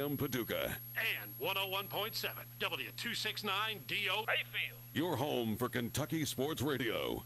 Paducah. And 101.7 W269 DO Mayfield. Your home for Kentucky Sports Radio.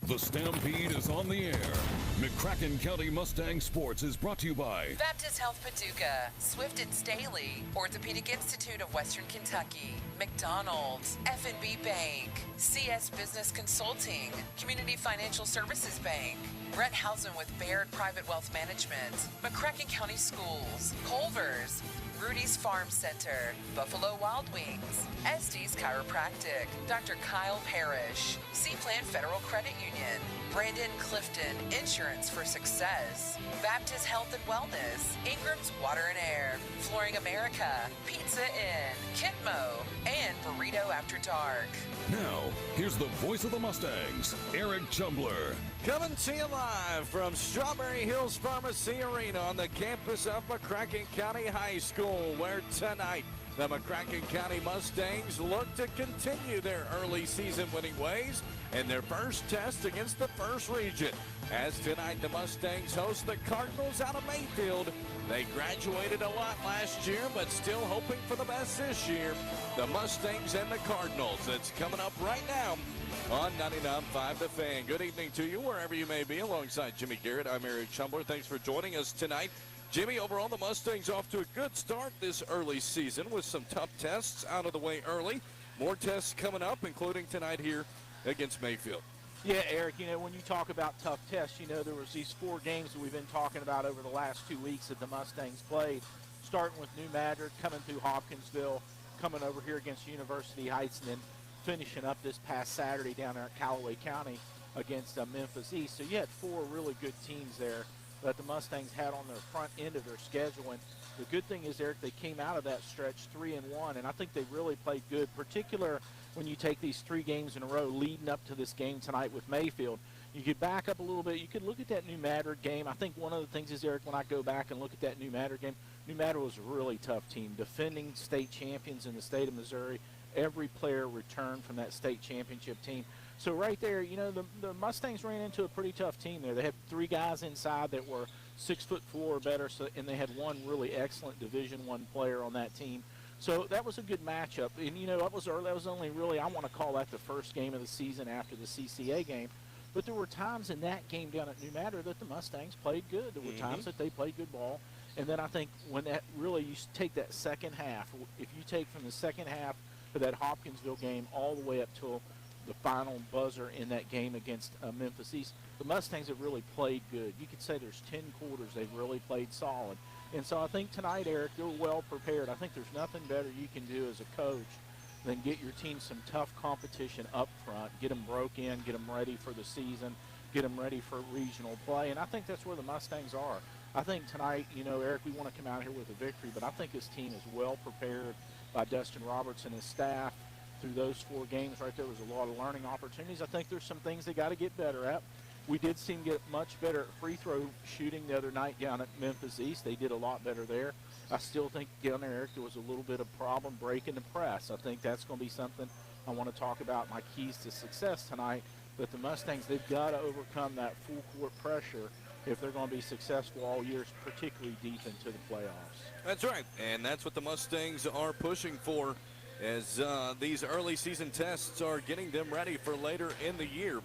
The Stampede is on the air. McCracken County Mustang Sports is brought to you by Baptist Health Paducah, Swift and Staley, Orthopedic Institute of Western Kentucky, McDonald's, F&B Bank, CS Business Consulting, Community Financial Services Bank, Brett Housen with Baird Private Wealth Management, McCracken County Schools, Culver's, Rudy's Farm Center, Buffalo Wild Wings, Estes Chiropractic, Dr. Kyle Parrish, Seaplant Federal Credit Union, Brandon Clifton Insurance for Success, Baptist Health and Wellness, Ingram's Water and Air, Flooring America, Pizza Inn, Kitmo, and Burrito After Dark. Now, here's the voice of the Mustangs, Eric Chumbler. Coming to you live from Strawberry Hills Pharmacy Arena on the campus of McCracken County High School, where tonight the McCracken County Mustangs look to continue their early season winning ways in their first test against the First Region. As tonight the Mustangs host the Cardinals out of Mayfield. They graduated a lot last year, but still hoping for the best this year. The Mustangs and the Cardinals. It's coming up right now on 99.5 The Fan. Good evening to you, wherever you may be. Alongside Jimmy Garrett, I'm Eric Chumbler. Thanks for joining us tonight. Jimmy, overall, the Mustangs off to a good start this early season with some tough tests out of the way early. More tests coming up, including tonight here against Mayfield. Yeah, Eric, when you talk about tough tests, there was these 4 games that we've been talking about over the last 2 weeks that the Mustangs played, starting with New Madrid, coming through Hopkinsville, coming over here against University Heights, and then finishing up this past Saturday down there at Callaway County against Memphis East. So you had 4 really good teams there that the Mustangs had on their front end of their schedule. And the good thing is, Eric, they came out of that stretch 3-1, and I think they really played good, particular when you take these 3 games in a row leading up to this game tonight with Mayfield. You could back up a little bit. You could look at that New Madrid game. I think one of the things is, Eric, when I go back and look at that New Madrid game, New Madrid was a really tough team, defending state champions in the state of Missouri. Every player returned from that state championship team. So right there, the Mustangs ran into a pretty tough team there. They had 3 guys inside that were 6'4" or better, and they had 1 really excellent Division I player on that team. So that was a good matchup. And, that was early. That was only really, I want to call that the first game of the season after the CCA game. But there were times in that game down at New Madrid that the Mustangs played good. There were times that they played good ball. And then I think when that really, you take that second half, if you take from the second half of that Hopkinsville game all the way up till the final buzzer in that game against Memphis East, the Mustangs have really played good. You could say there's 10 quarters they've really played solid. And so I think tonight, Eric, they're well prepared. I think there's nothing better you can do as a coach than get your team some tough competition up front, get them broke in, get them ready for the season, get them ready for regional play. And I think that's where the Mustangs are. I think tonight, Eric, we want to come out here with a victory, but I think this team is well prepared by Dustin Roberts and his staff. Through those 4 games right there was a lot of learning opportunities. I think there's some things they got to get better at. We did seem to get much better at free throw shooting the other night down at Memphis East. They did a lot better there. I still think down there, Eric, there was a little bit of problem breaking the press. I think that's going to be something I want to talk about, my keys to success tonight. But the Mustangs, they've got to overcome that full court pressure if they're going to be successful all year, particularly deep into the playoffs. That's right, and that's what the Mustangs are pushing for as these early season tests are getting them ready for later in the year.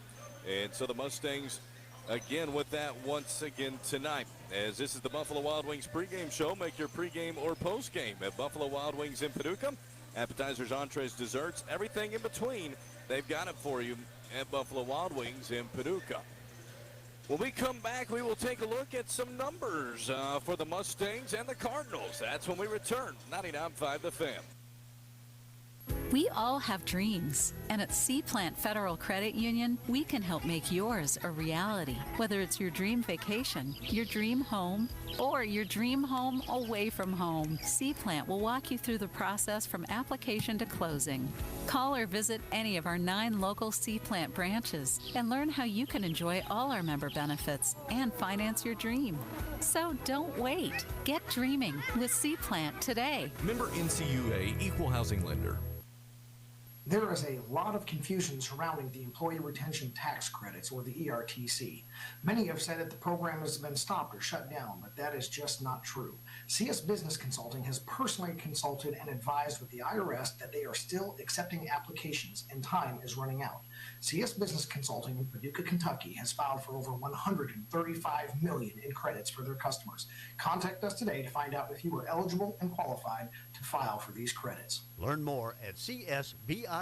And so the Mustangs, again, with that once again tonight, as this is the Buffalo Wild Wings pregame show. Make your pregame or postgame at Buffalo Wild Wings in Paducah. Appetizers, entrees, desserts, everything in between. They've got it for you at Buffalo Wild Wings in Paducah. When we come back, we will take a look at some numbers for the Mustangs and the Cardinals. That's when we return. 99.5 The Fan. We all have dreams, and at Seaplant Federal Credit Union, we can help make yours a reality. Whether it's your dream vacation, your dream home, or your dream home away from home, Seaplant will walk you through the process from application to closing. Call or visit any of our 9 local Seaplant branches and learn how you can enjoy all our member benefits and finance your dream. So don't wait. Get dreaming with Seaplant today. Member NCUA Equal Housing Lender. There is a lot of confusion surrounding the Employee Retention Tax Credits, or the ERTC. Many have said that the program has been stopped or shut down, but that is just not true. CS Business Consulting has personally consulted and advised with the IRS that they are still accepting applications and time is running out. CS Business Consulting in Paducah, Kentucky has filed for over $135 million in credits for their customers. Contact us today to find out if you are eligible and qualified to file for these credits. Learn more at csbizcon.com.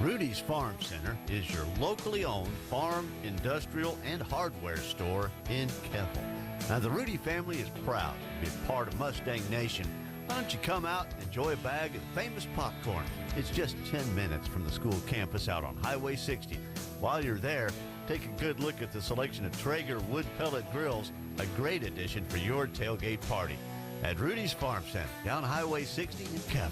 Rudy's Farm Center is your locally owned farm, industrial, and hardware store in Keppel. Now, the Rudy family is proud to be a part of Mustang Nation. Why don't you come out and enjoy a bag of famous popcorn? It's just 10 minutes from the school campus out on Highway 60. While you're there, take a good look at the selection of Traeger wood pellet grills, a great addition for your tailgate party. At Rudy's Farm Center, down Highway 60 in Keppel.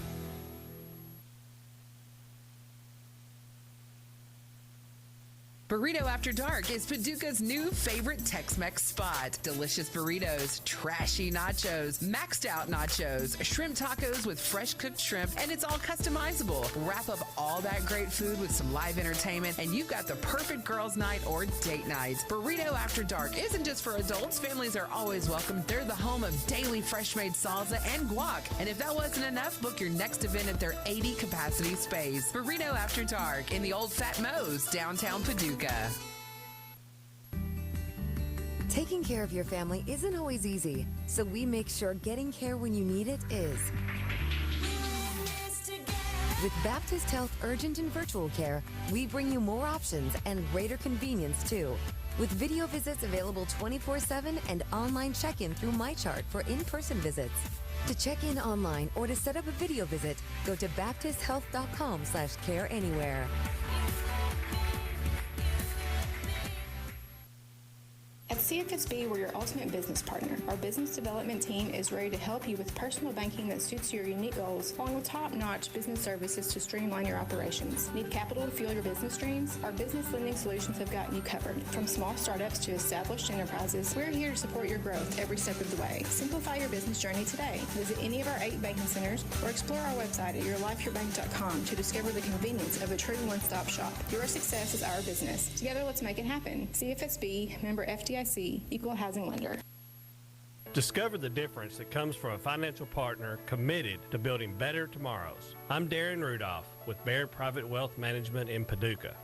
Burrito After Dark is Paducah's new favorite Tex-Mex spot. Delicious burritos, trashy nachos, maxed out nachos, shrimp tacos with fresh cooked shrimp, and it's all customizable. Wrap up all that great food with some live entertainment, and you've got the perfect girls' night or date night. Burrito After Dark isn't just for adults. Families are always welcome. They're the home of daily fresh-made salsa and guac. And if that wasn't enough, book your next event at their 80-capacity space. Burrito After Dark in the Old Fat Moe's, downtown Paducah. Taking care of your family isn't always easy, so we make sure getting care when you need it is. With Baptist Health Urgent and Virtual Care, we bring you more options and greater convenience too. With video visits available 24/7 and online check-in through MyChart for in-person visits. To check in online or to set up a video visit, go to baptisthealth.com/careanywhere. At CFSB, we're your ultimate business partner. Our business development team is ready to help you with personal banking that suits your unique goals, along with top-notch business services to streamline your operations. Need capital to fuel your business dreams? Our business lending solutions have gotten you covered. From small startups to established enterprises, we're here to support your growth every step of the way. Simplify your business journey today. Visit any of our 8 banking centers or explore our website at yourlifeyourbank.com to discover the convenience of a true one-stop shop. Your success is our business. Together, let's make it happen. CFSB, member FDIC, equal housing lender. Discover the difference that comes from a financial partner committed to building better tomorrows. I'm Darren Rudolph with Baird Private Wealth Management in Paducah.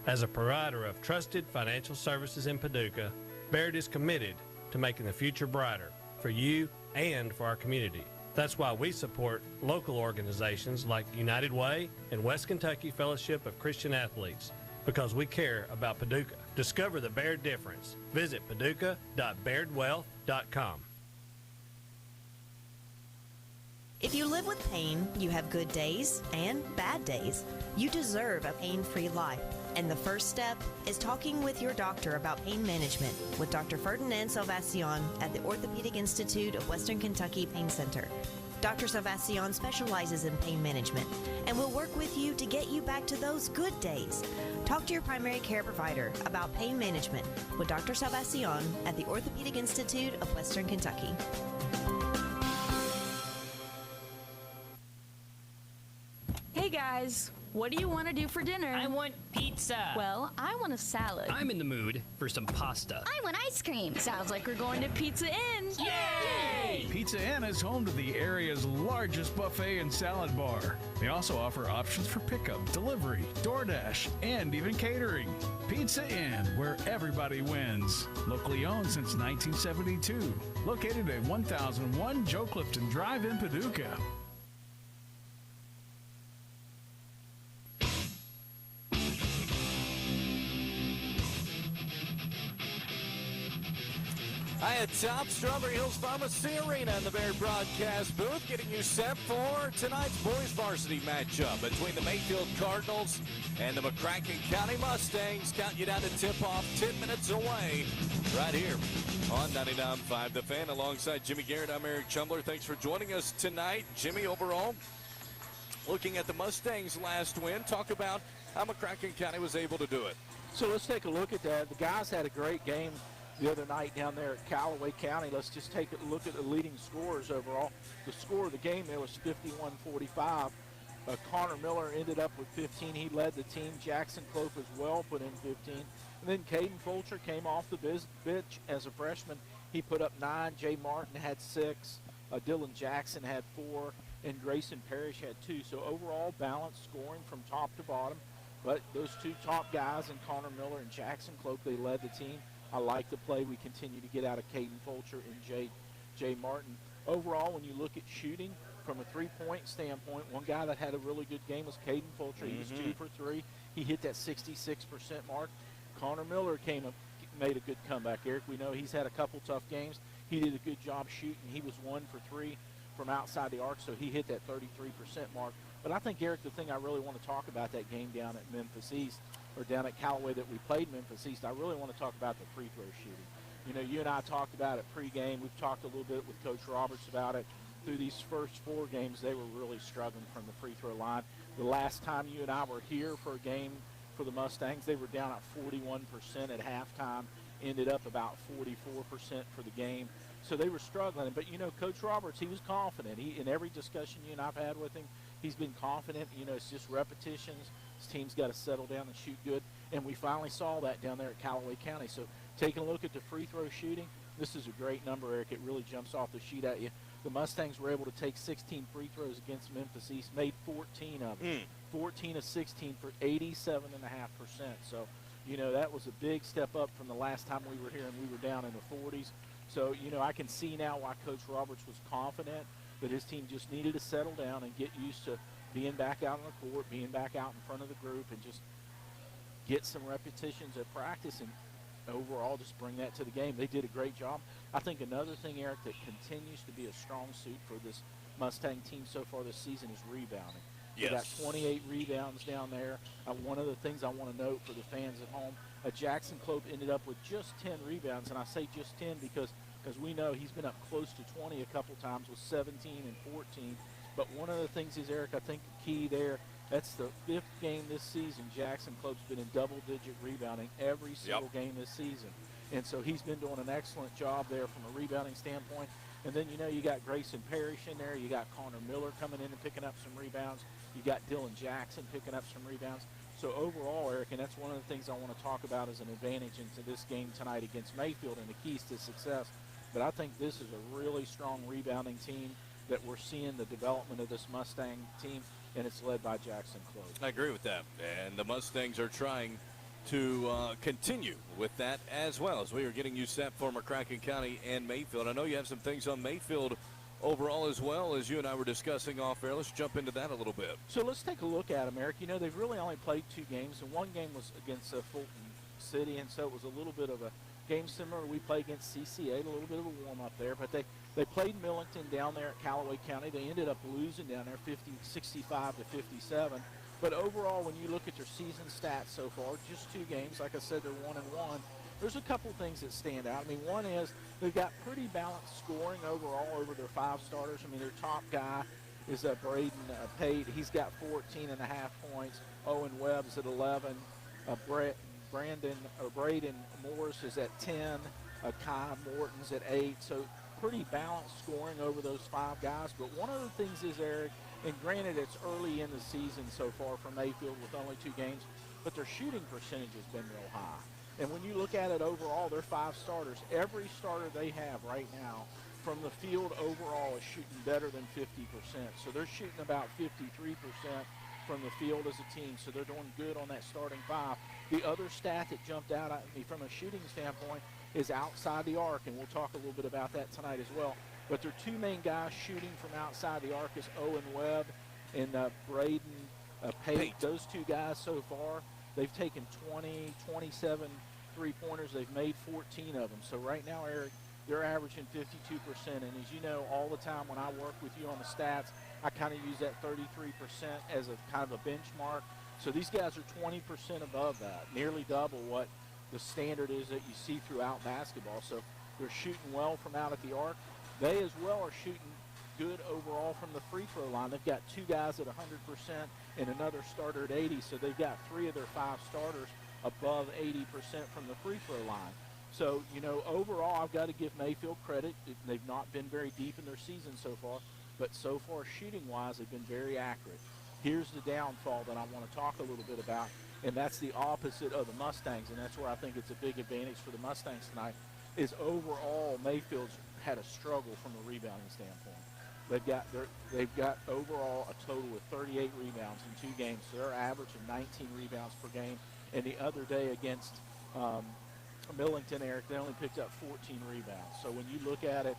As a provider of trusted financial services in Paducah, Baird is committed to making the future brighter for you and for our community. That's why we support local organizations like United Way and West Kentucky Fellowship of Christian Athletes, because we care about Paducah. Discover the Baird difference. Visit paducah.bairdwealth.com. If you live with pain, you have good days and bad days. You deserve a pain-free life. And the first step is talking with your doctor about pain management with Dr. Ferdinand Salvacion at the Orthopedic Institute of Western Kentucky Pain Center. Dr. Salvacion specializes in pain management and will work with you to get you back to those good days. Talk to your primary care provider about pain management with Dr. Salvacion at the Orthopedic Institute of Western Kentucky. Hey guys, what do you want to do for dinner? I want pizza. Well, I want a salad. I'm in the mood for some pasta. I want ice cream. Sounds like we're going to Pizza Inn. Yay! Pizza Inn is home to the area's largest buffet and salad bar. They also offer options for pickup, delivery, DoorDash, and even catering. Pizza Inn, where everybody wins. Locally owned since 1972. Located at 1001 Joe Clifton Drive in Paducah. Hi, atop Strawberry Hills Pharmacy Arena in the Baird broadcast booth, getting you set for tonight's boys varsity matchup between the Mayfield Cardinals and the McCracken County Mustangs. Count you down to tip-off 10 minutes away right here on 99.5 The Fan. Alongside Jimmy Garrett, I'm Eric Chumler. Thanks for joining us tonight. Jimmy, overall, looking at the Mustangs' last win, talk about how McCracken County was able to do it. So let's take a look at that. The guys had a great game the other night down there at Callaway County. Let's just take a look at the leading scorers overall. The score of the game there was 51-45. Connor Miller ended up with 15. He led the team. Jackson Clope as well put in 15. And then Caden Fulcher came off the bench as a freshman. He put up 9. Jay Martin had 6. Dylan Jackson had 4. And Grayson Parrish had 2. So overall balanced scoring from top to bottom. But those two top guys, in Connor Miller and Jackson Clope, they led the team. I like the play we continue to get out of Caden Fulcher and Jay Martin. Overall, when you look at shooting, from a three-point standpoint, one guy that had a really good game was Caden Fulcher. He was 2 for 3. He hit that 66% mark. Connor Miller made a good comeback, Eric. We know he's had a couple tough games. He did a good job shooting. He was 1 for 3 from outside the arc, so he hit that 33% mark. But I think, Eric, the thing I really want to talk about that game down at Memphis East, or down at Callaway that we played Memphis East, I really want to talk about the free throw shooting. You know, you and I talked about it pregame. We've talked a little bit with Coach Roberts about it. Through these first 4 games, they were really struggling from the free throw line. The last time you and I were here for a game for the Mustangs, they were down at 41% at halftime, ended up about 44% for the game. So they were struggling. But, you know, Coach Roberts, he was confident. In every discussion you and I have had with him, he's been confident. You know, it's just repetitions. His team's got to settle down and shoot good. And we finally saw that down there at Callaway County. So taking a look at the free throw shooting, this is a great number, Eric. It really jumps off the sheet at you. The Mustangs were able to take 16 free throws against Memphis East, made 14 of them. 14 of 16 for 87.5%. So, you know, that was a big step up from the last time we were here, and we were down in the 40s. So, you know, I can see now why Coach Roberts was confident that his team just needed to settle down and get used to being back out on the court, being back out in front of the group, and just get some repetitions at practice and overall just bring that to the game. They did a great job. I think another thing, Eric, that continues to be a strong suit for this Mustang team so far this season is rebounding. They got 28 rebounds down there. One of the things I want to note for the fans at home, Jackson Clope ended up with just 10 rebounds, and I say just 10 because, as we know, he's been up close to 20 a couple times with 17 and 14. But one of the things is, Eric, I think the key there, that's the 5th game this season. Jackson Clope's been in double-digit rebounding every single game this season. And so he's been doing an excellent job there from a rebounding standpoint. And then, you know, you got Grayson Parrish in there. You got Connor Miller coming in and picking up some rebounds. You got Dylan Jackson picking up some rebounds. So overall, Eric, and that's one of the things I want to talk about as an advantage into this game tonight against Mayfield and the keys to success. But I think this is a really strong rebounding team that we're seeing the development of this Mustang team, and it's led by Jackson Clope. I agree with that. And the Mustangs are trying to continue with that as well as we are getting you set for McCracken County and Mayfield. I know you have some things on Mayfield overall as well, as you and I were discussing off air. Let's jump into that a little bit. So let's take a look at them, Eric. You know, they've really only played 2 games, and one game was against Fulton City, and so it was a little bit of a game similar. We played against CCA, a little bit of a warm-up there, but they played Millington down there at Callaway County. They ended up losing down there 65 to 57. But overall, when you look at their season stats so far, just 2 games, like I said, they're 1-1. There's a couple things that stand out. I mean, one is they've got pretty balanced scoring overall over their 5 starters. I mean, their top guy is Braden Pate. He's got 14.5 points. Owen Webb's at 11. Braden Morris is at 10. Kai Morton's at 8. So pretty balanced scoring over those 5 guys. But one of the things is, Eric, and granted it's early in the season so far for Mayfield with only 2 games, but their shooting percentage has been real high. And when you look at it overall, their 5 starters, every starter they have right now from the field overall is shooting better than 50%. So they're shooting about 53% from the field as a team. So they're doing good on that starting 5. The other stat that jumped out at me from a shooting standpoint is outside the arc, and we'll talk a little bit about that tonight as well. But their 2 main guys shooting from outside the arc is Owen Webb and Braden Pate. Those 2 guys so far, they've taken 27 three-pointers. They've made 14 of them. So right now, Eric, they're averaging 52%. And as you know, all the time when I work with you on the stats, I kind of use that 33% as a kind of a benchmark. So these guys are 20% above that, nearly double what the standard is that you see throughout basketball. So they're shooting well from out at the arc. They as well are shooting good overall from the free throw line. They've got 2 guys at 100% and another starter at 80. So they've got 3 of their 5 starters above 80% from the free throw line. So, overall, I've got to give Mayfield credit. They've not been very deep in their season so far, but so far, shooting-wise, they've been very accurate. Here's the downfall that I want to talk a little bit about, and that's the opposite of the Mustangs, and that's where I think it's a big advantage for the Mustangs tonight, is overall Mayfield's had a struggle from a rebounding standpoint. They've got overall a total of 38 rebounds in 2 games, so they're averaging 19 rebounds per game. And the other day against Millington, Eric, they only picked up 14 rebounds. So when you look at it,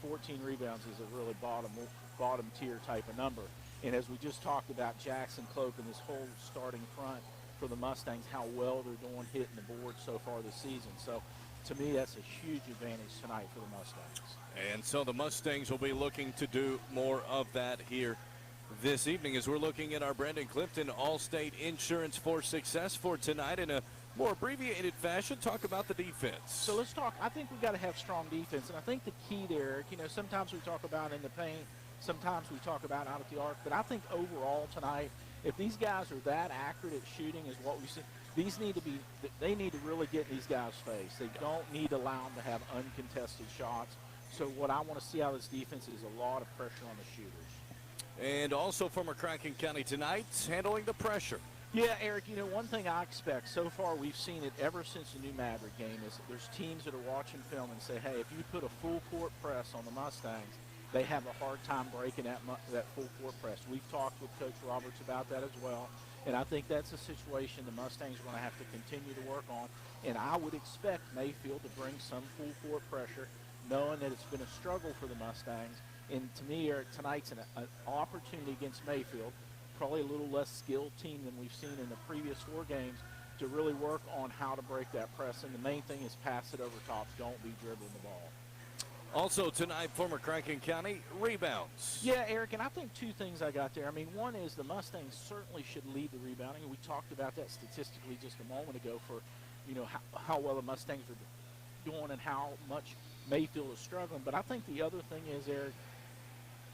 14 rebounds is a really bottom tier type of number. And as we just talked about, Jackson, Cloak, and this whole starting front for the Mustangs, how well they're doing hitting the board so far this season. So to me, that's a huge advantage tonight for the Mustangs. And so the Mustangs will be looking to do more of that here this evening as we're looking at our Brandon Clifton Allstate Insurance for Success for tonight in a more abbreviated fashion. Talk about the defense. So let's talk. I think we've got to have strong defense. And I think the key there, sometimes we talk about in the paint, sometimes we talk about out at the arc. But I think overall tonight, if these guys are that accurate at shooting as what we've seen, they need to really get in these guys' face. They don't need to allow them to have uncontested shots. So what I want to see out of this defense is a lot of pressure on the shooters. And also from McCracken County tonight, handling the pressure. Yeah, Eric, one thing I expect, so far we've seen it ever since the new Maverick game, is there's teams that are watching film and say, hey, if you put a full court press on the Mustangs, they have a hard time breaking that full court press. We've talked with Coach Roberts about that as well, and I think that's a situation the Mustangs are going to have to continue to work on, and I would expect Mayfield to bring some full court pressure, knowing that it's been a struggle for the Mustangs. And to me, Eric, tonight's an opportunity against Mayfield, probably a little less skilled team than we've seen in the previous 4 games, to really work on how to break that press. And the main thing is pass it over top. Don't be dribbling the ball. Also tonight for McCracken County, rebounds. Yeah, Eric, and I think 2 things I got there. One is the Mustangs certainly should lead the rebounding, and we talked about that statistically just a moment ago for, how well the Mustangs are doing and how much Mayfield is struggling. But I think the other thing is, Eric,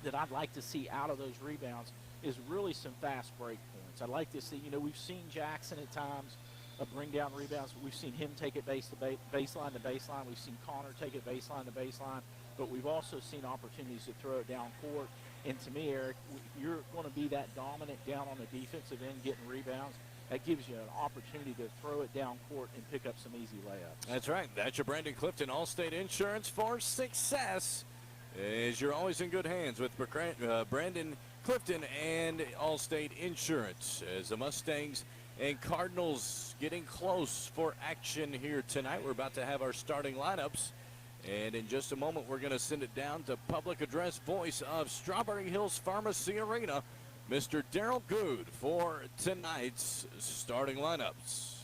that I'd like to see out of those rebounds is really some fast break points. I'd like to see, we've seen Jackson at times bring down rebounds. We've seen him take it baseline to baseline. We've seen Connor take it baseline to baseline. But we've also seen opportunities to throw it down court. And to me, Eric, you're going to be that dominant down on the defensive end getting rebounds. That gives you an opportunity to throw it down court and pick up some easy layups. That's right. That's your Brandon Clifton Allstate Insurance for Success. As you're always in good hands with Brandon Clifton and Allstate Insurance. As the Mustangs and Cardinals getting close for action here tonight. We're about to have our starting lineups. And in just a moment, we're going to send it down to public address voice of Strawberry Hills Pharmacy Arena, Mr. Daryl Good, for tonight's starting lineups.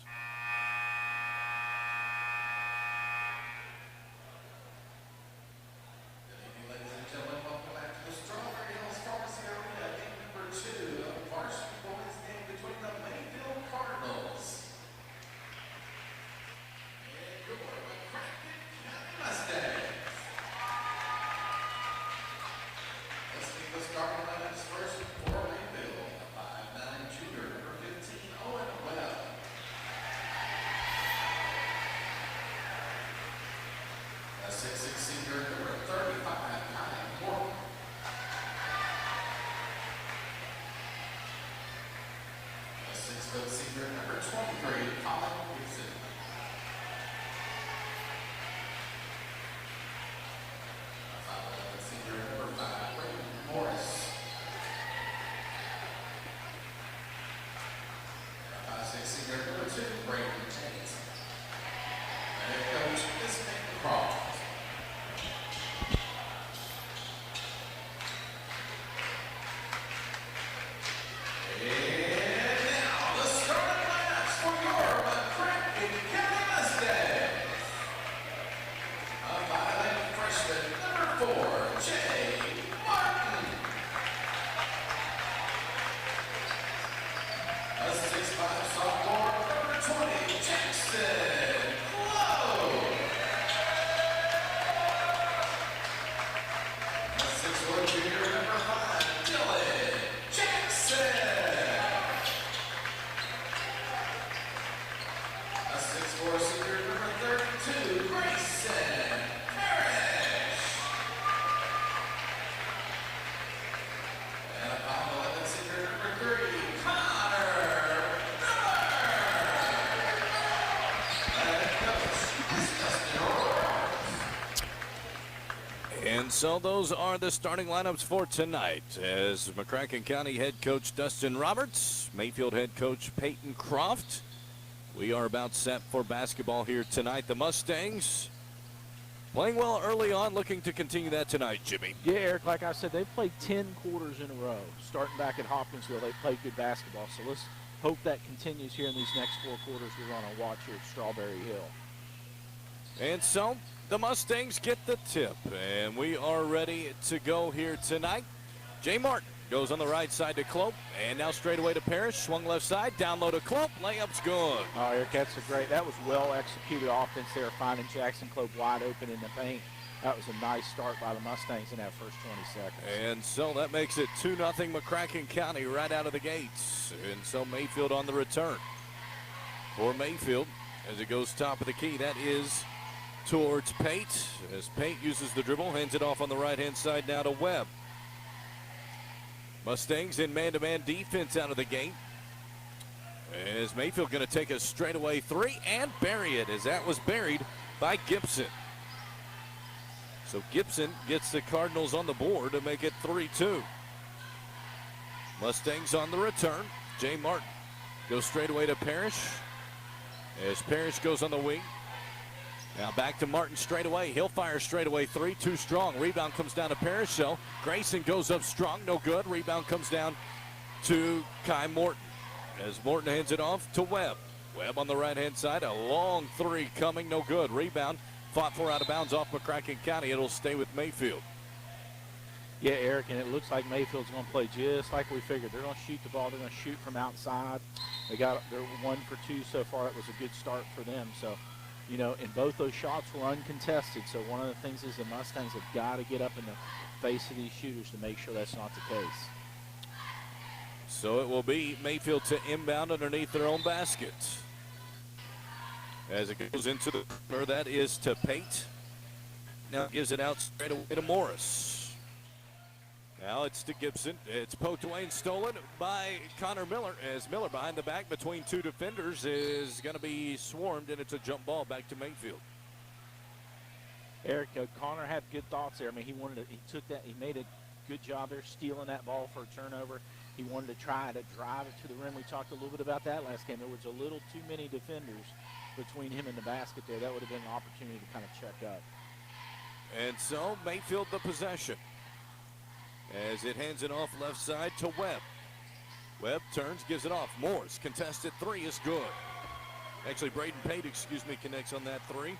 And so those are the starting lineups for tonight as McCracken County head coach Dustin Roberts, Mayfield head coach Peyton Croft. We are about set for basketball here tonight. The Mustangs playing well early on, looking to continue that tonight, Jimmy. Yeah, Eric, like I said, they've played 10 quarters in a row. Starting back at Hopkinsville, they played good basketball. So let's hope that continues here in these next 4 quarters we're going to watch here at Strawberry Hill. And so the Mustangs get the tip, and we are ready to go here tonight. Jay Martin goes on the right side to Clope, and now straight away to Parrish. Swung left side, down low to Clope. Layup's good. Oh, Eric, that was well executed offense there, finding Jackson Clope wide open in the paint. That was a nice start by the Mustangs in that first 20 seconds. And so that makes it 2-0 McCracken County right out of the gates. And so Mayfield on the return. For Mayfield, as it goes top of the key, that is towards Pate. As Pate uses the dribble, hands it off on the right-hand side now to Webb. Mustangs in man-to-man defense out of the gate. As Mayfield going to take a straightaway 3 and bury it, as that was buried by Gibson. So Gibson gets the Cardinals on the board to make it 3-2. Mustangs on the return. Jay Martin goes straight away to Parrish. As Parrish goes on the wing. Now back to Martin straight away. He'll fire straight away 3, too strong. Rebound comes down to Parrish. So Grayson goes up strong, no good. Rebound comes down to Kai Morton. As Morton hands it off to Webb. Webb on the right-hand side. A long 3 coming, no good. Rebound fought for out of bounds off McCracken County. It'll stay with Mayfield. Yeah, Eric, and it looks like Mayfield's going to play just like we figured. They're going to shoot the ball. They're going to shoot from outside. They're 1 for 2 so far. That was a good start for them. So, you know, and both those shots were uncontested. So one of the things is the Mustangs have got to get up in the face of these shooters to make sure that's not the case. So it will be Mayfield to inbound underneath their own basket. As it goes into the corner, that is to Pate. Now gives it out straight away to Morris. Now it's to Gibson. It's poked away and stolen by Connor Miller, as Miller behind the back between 2 defenders is going to be swarmed, and it's a jump ball back to Mayfield. Eric, Connor had good thoughts there. I mean, he made a good job there stealing that ball for a turnover. He wanted to try to drive it to the rim. We talked a little bit about that last game. There was a little too many defenders between him and the basket there. That would have been an opportunity to kind of check up. And so Mayfield the possession, as it hands it off left side to Webb. Webb turns, gives it off. Morris, contested 3 is good. Actually, Braden Pate, connects on that 3.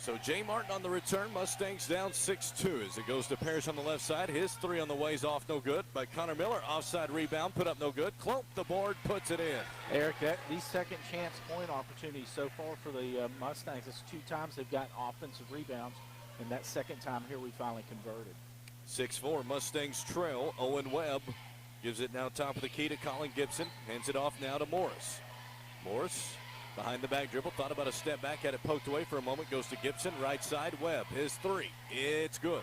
So Jay Martin on the return. Mustangs down 6-2 as it goes to Parrish on the left side. His 3 on the way's off, no good. But Connor Miller, offside rebound, put up no good. Clope the board, puts it in. Eric, these second chance point opportunities so far for the Mustangs, it's 2 times they've gotten offensive rebounds, and that second time here we finally converted. 6-4, Mustangs trail. Owen Webb gives it now top of the key to Colin Gibson. Hands it off now to Morris. Morris behind the back dribble, thought about a step back, had it poked away for a moment, goes to Gibson, right side, Webb, his 3, it's good.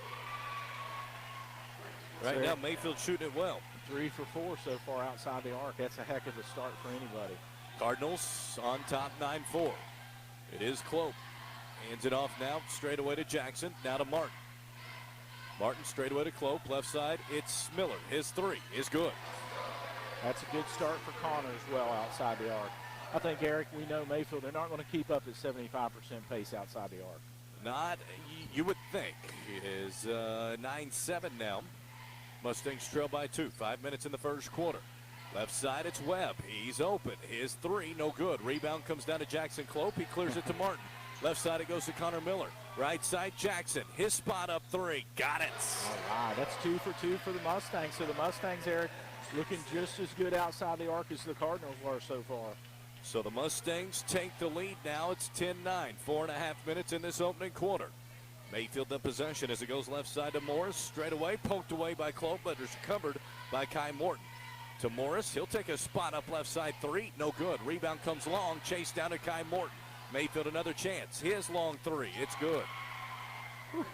Right now, Mayfield shooting it well. 3 for 4 so far outside the arc. That's a heck of a start for anybody. Cardinals on top 9-4. It is Clope. Hands it off now, straight away to Jackson, now to Martin. Martin straight away to Clope, left side, it's Miller, his 3 is good. That's a good start for Connor as well outside the arc. I think, Eric, we know Mayfield, they're not going to keep up at 75% pace outside the arc. Not, you would think. It is 9-7 now. Mustangs trail by 2. 5 minutes in the first quarter. Left side, it's Webb. He's open. His 3, no good. Rebound comes down to Jackson Clope. He clears it to Martin. Left side, it goes to Connor Miller. Right side, Jackson. His spot up 3. Got it. All right, that's 2 for 2 for the Mustangs. So the Mustangs, Eric, looking just as good outside the arc as the Cardinals were so far. So the Mustangs take the lead now. It's 10-9, 4.5 minutes in this opening quarter. Mayfield the possession as it goes left side to Morris. Straight away, poked away by Clope, but it's covered by Kai Morton. To Morris, he'll take a spot up left side 3, no good. Rebound comes long, chased down to Kai Morton. Mayfield another chance. His long 3, it's good. Whew.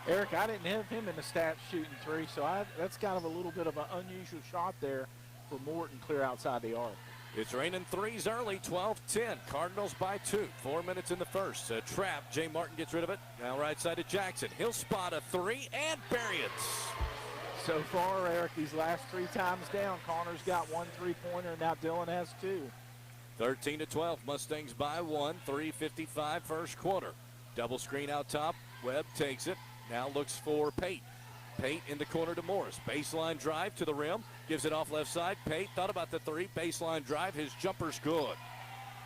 Eric, I didn't have him in the stats shooting 3, so that's kind of a little bit of an unusual shot there for Morton clear outside the arc. It's raining threes early, 12-10. Cardinals by 2. 4 minutes in the first. A trap. Jay Martin gets rid of it. Now right side to Jackson. He'll spot a three and bury it. So far, Eric, these last 3 times down, Connor's got 1 3-pointer, and now Dylan has 2. 13-12. Mustangs by 1. 3:55 first quarter. Double screen out top. Webb takes it. Now looks for Pate. Pate in the corner to Morris. Baseline drive to the rim. Gives it off left side. Pate thought about the three. Baseline drive. His jumper's good.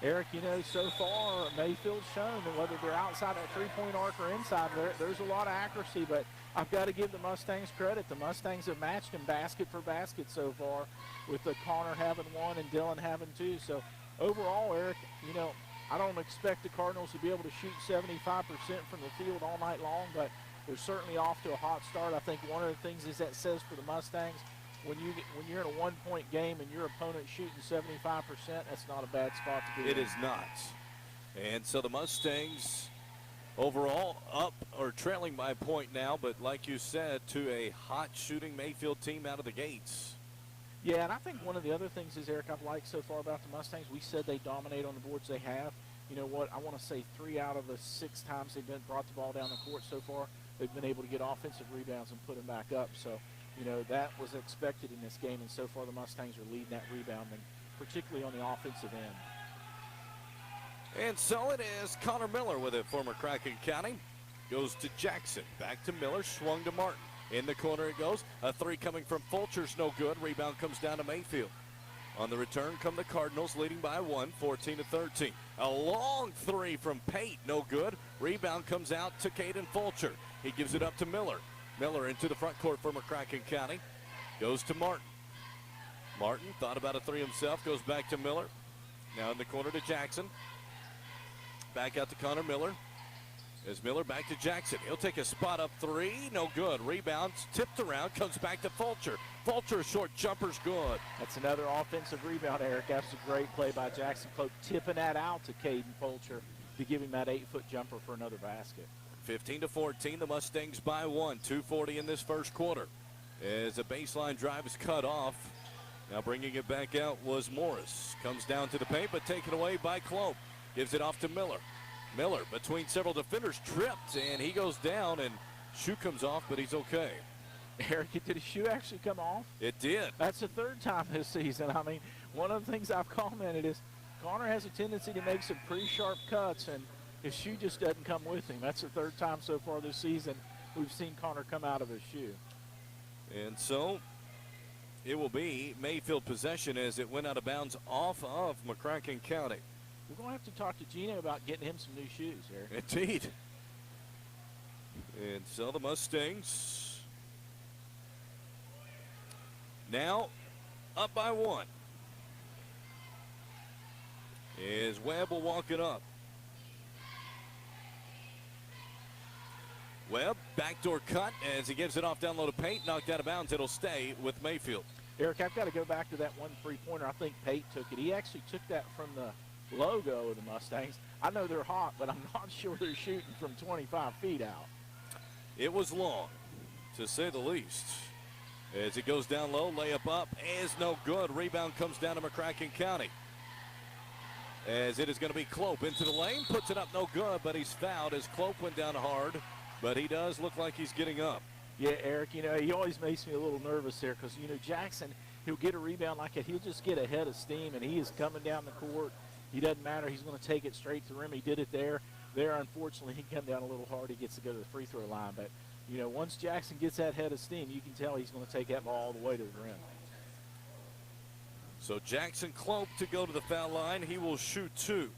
Eric, you know, so far Mayfield's shown that whether they're outside that 3-point arc or inside, there's a lot of accuracy, but I've got to give the Mustangs credit. The Mustangs have matched him basket for basket so far, with the Connor having 1 and Dylan having 2. So overall, Eric, you know, I don't expect the Cardinals to be able to shoot 75% from the field all night long, but they're certainly off to a hot start. I think one of the things is that says for the Mustangs, when you're in a 1-point game and your opponent shooting 75%, that's not a bad spot to be in. It is not. And so the Mustangs overall up or trailing by a point now, but like you said, to a hot shooting Mayfield team out of the gates. Yeah, and I think one of the other things is, Eric, I've liked so far about the Mustangs, we said they dominate on the boards they have. You know what, I want to say 3 out of the 6 times they've been brought the ball down the court so far, they've been able to get offensive rebounds and put them back up. So, you know, that was expected in this game, and so far the Mustangs are leading that rebounding, particularly on the offensive end. And so it is Connor Miller with it for McCracken County. Goes to Jackson. Back to Miller. Swung to Martin. In the corner it goes. A three coming from Fulcher's no good. Rebound comes down to Mayfield. On the return come the Cardinals, leading by 1, 14-13. A long three from Pate, no good. Rebound comes out to Caden Fulcher. He gives it up to Miller. Miller into the front court for McCracken County. Goes to Martin. Martin thought about a three himself. Goes back to Miller. Now in the corner to Jackson. Back out to Connor Miller. As Miller back to Jackson. He'll take a spot up three. No good. Rebounds tipped around. Comes back to Fulcher. Fulcher's short jumper's good. That's another offensive rebound, Eric. That's a great play by Jackson Cloak, tipping that out to Caden Fulcher to give him that 8-foot jumper for another basket. 15-14. The Mustangs by 1. 2:40 in this first quarter. As a baseline drive is cut off. Now bringing it back out was Morris. Comes down to the paint, but taken away by Cloak. Gives it off to Miller. Miller between several defenders tripped, and he goes down, and shoe comes off, but he's okay. Eric, did his shoe actually come off? It did. That's the 3rd time this season. I mean, one of the things I've commented is Connor has a tendency to make some pretty sharp cuts, and his shoe just doesn't come with him. That's the 3rd time so far this season we've seen Connor come out of his shoe. And so it will be Mayfield possession as it went out of bounds off of McCracken County. We're going to have to talk to Gino about getting him some new shoes, Eric. Indeed. And so the Mustangs now up by 1. As Webb will walk it up. Webb, backdoor cut as he gives it off down low to Pate. Knocked out of bounds. It'll stay with Mayfield. Eric, I've got to go back to that 1 3-pointer. I think Pate took it. He actually took that from the logo of the Mustangs. I know they're hot, but I'm not sure they're shooting from 25 feet out. It was long, to say the least. As it goes down low, layup up is no good. Rebound comes down to McCracken County. As it is going to be Clope into the lane, puts it up no good, but he's fouled as Clope went down hard, but he does look like he's getting up. Yeah, Eric, you know, he always makes me a little nervous there because, you know, Jackson, he'll get a rebound like that. He'll just get ahead of steam, and he is coming down the court. He doesn't matter. He's going to take it straight to the rim. He did it there. There, unfortunately, he came down a little hard. He gets to go to the free throw line. But, you know, once Jackson gets that head of steam, you can tell he's going to take that ball all the way to the rim. So Jackson Clope to go to the foul line. He will shoot 2.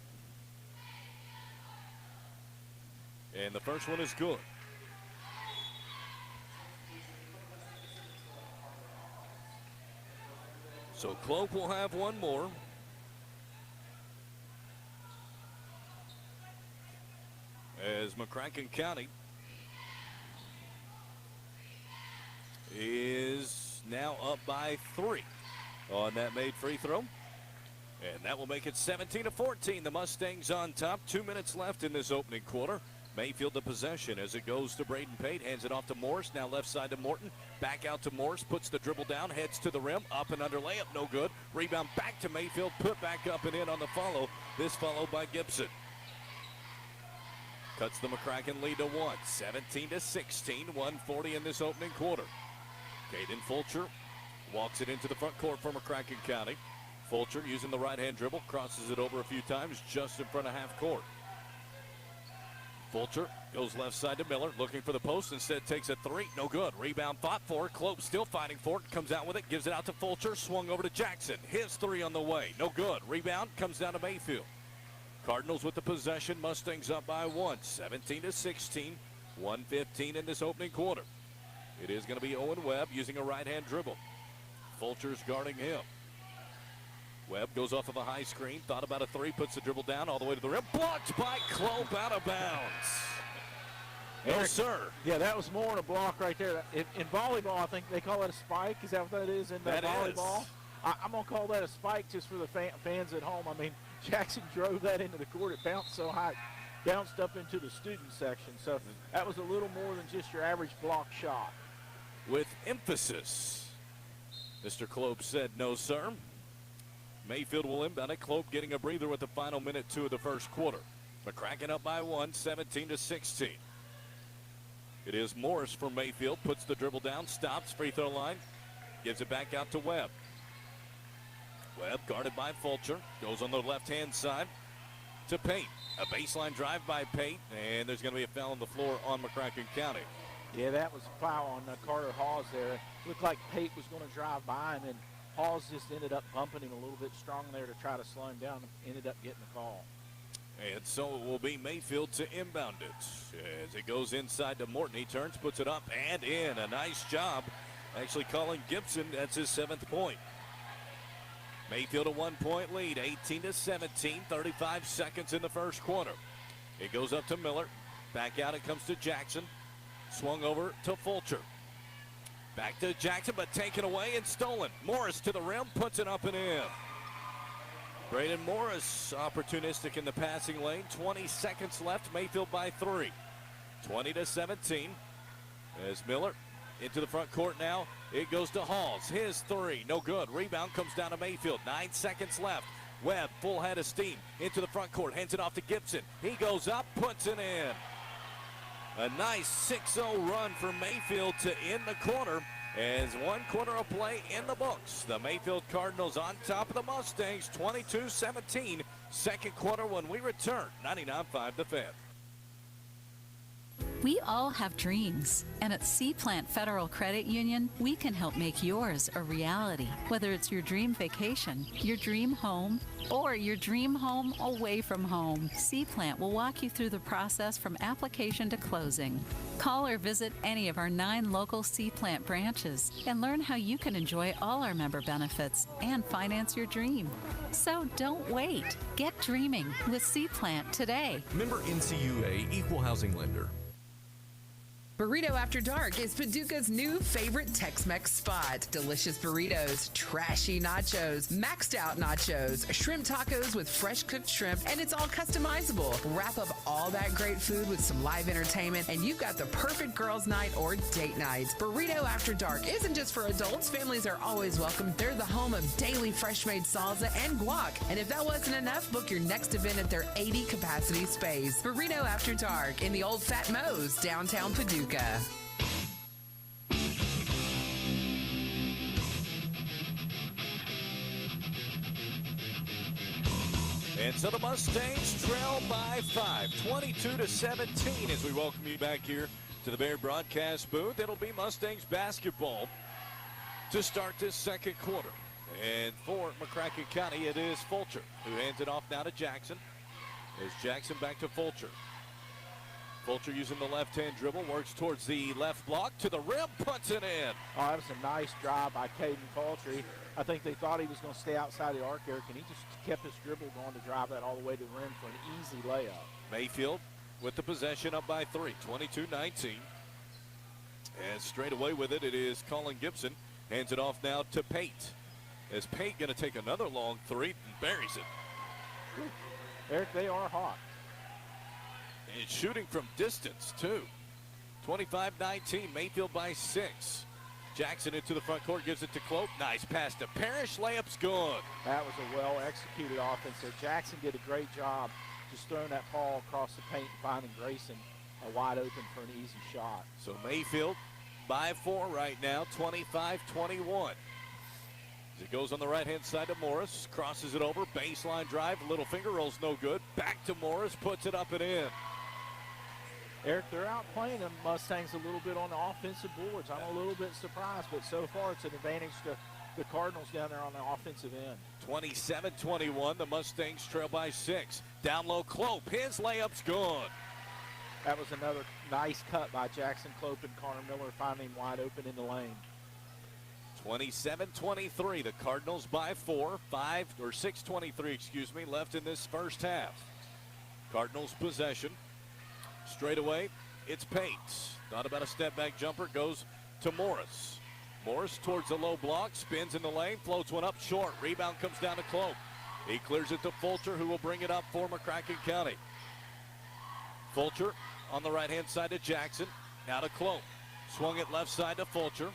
And the first one is good. So Clope will have one more. As McCracken County is now up by 3 on that made free throw. And that will make it 17-14. The Mustangs on top. 2 minutes left in this opening quarter. Mayfield the possession as it goes to Braden Pate. Hands it off to Morris. Now left side to Morton. Back out to Morris. Puts the dribble down. Heads to the rim. Up and under layup. No good. Rebound back to Mayfield. Put back up and in on the follow. This followed by Gibson. Cuts the McCracken lead to 1. 17-16. 1:40 in this opening quarter. Caden Fulcher walks it into the front court for McCracken County. Fulcher using the right-hand dribble. Crosses it over a few times just in front of half court. Fulcher goes left side to Miller, looking for the post. Instead takes a three. No good. Rebound fought for. Kloop still fighting for it. Comes out with it. Gives it out to Fulcher. Swung over to Jackson. His three on the way. No good. Rebound comes down to Mayfield. Cardinals with the possession. Mustangs up by 1. 17-16. 1:15 in this opening quarter. It is going to be Owen Webb using a right-hand dribble. Fulcher's guarding him. Webb goes off of a high screen. Thought about a three. Puts the dribble down all the way to the rim. Blocked by Kloop, out of bounds. No, Eric, sir. Yeah, that was more than a block right there. In volleyball, I think they call it a spike. Is that what that is in volleyball? I'm going to call that a spike just for the fans at home. I mean, Jackson drove that into the court. It bounced so high, bounced up into the student section. So that was a little more than just your average block shot. With emphasis, Mr. Kloop said no, sir. Mayfield will inbound it. Kloop getting a breather with the final minute 2 of the first quarter. McCracken up by 1, 17-16. It is Morris for Mayfield. Puts the dribble down, stops, free throw line. Gives it back out to Webb. Webb guarded by Fulcher. Goes on the left-hand side to Pate. A baseline drive by Pate, and there's going to be a foul on the floor on McCracken County. Yeah, that was a foul on Carter Hawes there. Looked like Pate was going to drive by him, and Hawes just ended up bumping him a little bit strong there to try to slow him down, and ended up getting the call. And so it will be Mayfield to inbound it. As it goes inside to Morton, he turns, puts it up and in. A nice job. Actually calling Gibson, that's his 7th point. Mayfield a 1-point lead, 18-17, 35 seconds in the first quarter. It goes up to Miller. Back out it comes to Jackson. Swung over to Fulcher. Back to Jackson, but taken away and stolen. Morris to the rim, puts it up and in. Braden Morris opportunistic in the passing lane. 20 seconds left, Mayfield by 3. 20-17. As Miller into the front court now. It goes to Halls. His three, no good. Rebound comes down to Mayfield. 9 seconds left. Webb, full head of steam, into the front court. Hands it off to Gibson. He goes up, puts it in. A nice 6-0 run for Mayfield to end the quarter. As 1 quarter of play in the books. The Mayfield Cardinals on top of the Mustangs, 22-17. Second quarter when we return, 99.5 The Fan. We all have dreams, and at C-Plant Federal Credit Union, we can help make yours a reality. Whether it's your dream vacation, your dream home, or your dream home away from home, C-Plant will walk you through the process from application to closing. Call or visit any of our 9 local C-Plant branches and learn how you can enjoy all our member benefits and finance your dream. So don't wait. Get dreaming with C-Plant today. Member NCUA Equal Housing Lender. Burrito After Dark is Paducah's new favorite Tex-Mex spot. Delicious burritos, trashy nachos, maxed out nachos, shrimp tacos with fresh cooked shrimp, and it's all customizable. Wrap up all that great food with some live entertainment, and you've got the perfect girls' night or date night. Burrito After Dark isn't just for adults. Families are always welcome. They're the home of daily fresh-made salsa and guac. And if that wasn't enough, book your next event at their 80-capacity space. Burrito After Dark in the Old Fat Moe's, downtown Paducah. And so the Mustangs trail by 5, 22-17 as we welcome you back here to the Bear broadcast booth. It'll be Mustangs basketball to start this second quarter. And for McCracken County, it is Fulcher who hands it off now to Jackson. As Jackson back to Fulcher. Fulcher using the left-hand dribble, works towards the left block, to the rim, puts it in. Oh, that was a nice drive by Caden Fulcher. I think they thought he was going to stay outside the arc, Eric, and he just kept his dribble going to drive that all the way to the rim for an easy layup. Mayfield with the possession up by 3, 22-19. And straight away with it, it is Colin Gibson. Hands it off now to Pate. As Pate going to take another long three and buries it. Eric, they are hot. And shooting from distance, too. 25-19, Mayfield by 6. Jackson into the front court, gives it to Clope. Nice pass to Parrish, layup's good. That was a well-executed offense there. Jackson did a great job just throwing that ball across the paint and finding Grayson wide open for an easy shot. So Mayfield by 4 right now, 25-21. As it goes on the right-hand side to Morris, crosses it over, baseline drive, little finger rolls no good. Back to Morris, puts it up and in. Eric, they're outplaying the Mustangs a little bit on the offensive boards. I'm a little bit surprised, but so far it's an advantage to the Cardinals down there on the offensive end. 27-21, the Mustangs trail by 6. Down low, Clope, his layup's good. That was another nice cut by Jackson Clope and Connor Miller, finding him wide open in the lane. 27-23, the Cardinals by 4, 6:23, left in this first half. Cardinals possession. Straight away, it's Pate. Thought about a step-back jumper, goes to Morris. Morris towards the low block, spins in the lane, floats one up short. Rebound comes down to Clope. He clears it to Fulcher, who will bring it up for McCracken County. Fulcher on the right-hand side to Jackson. Now to Clope. Swung it left side to Fulcher.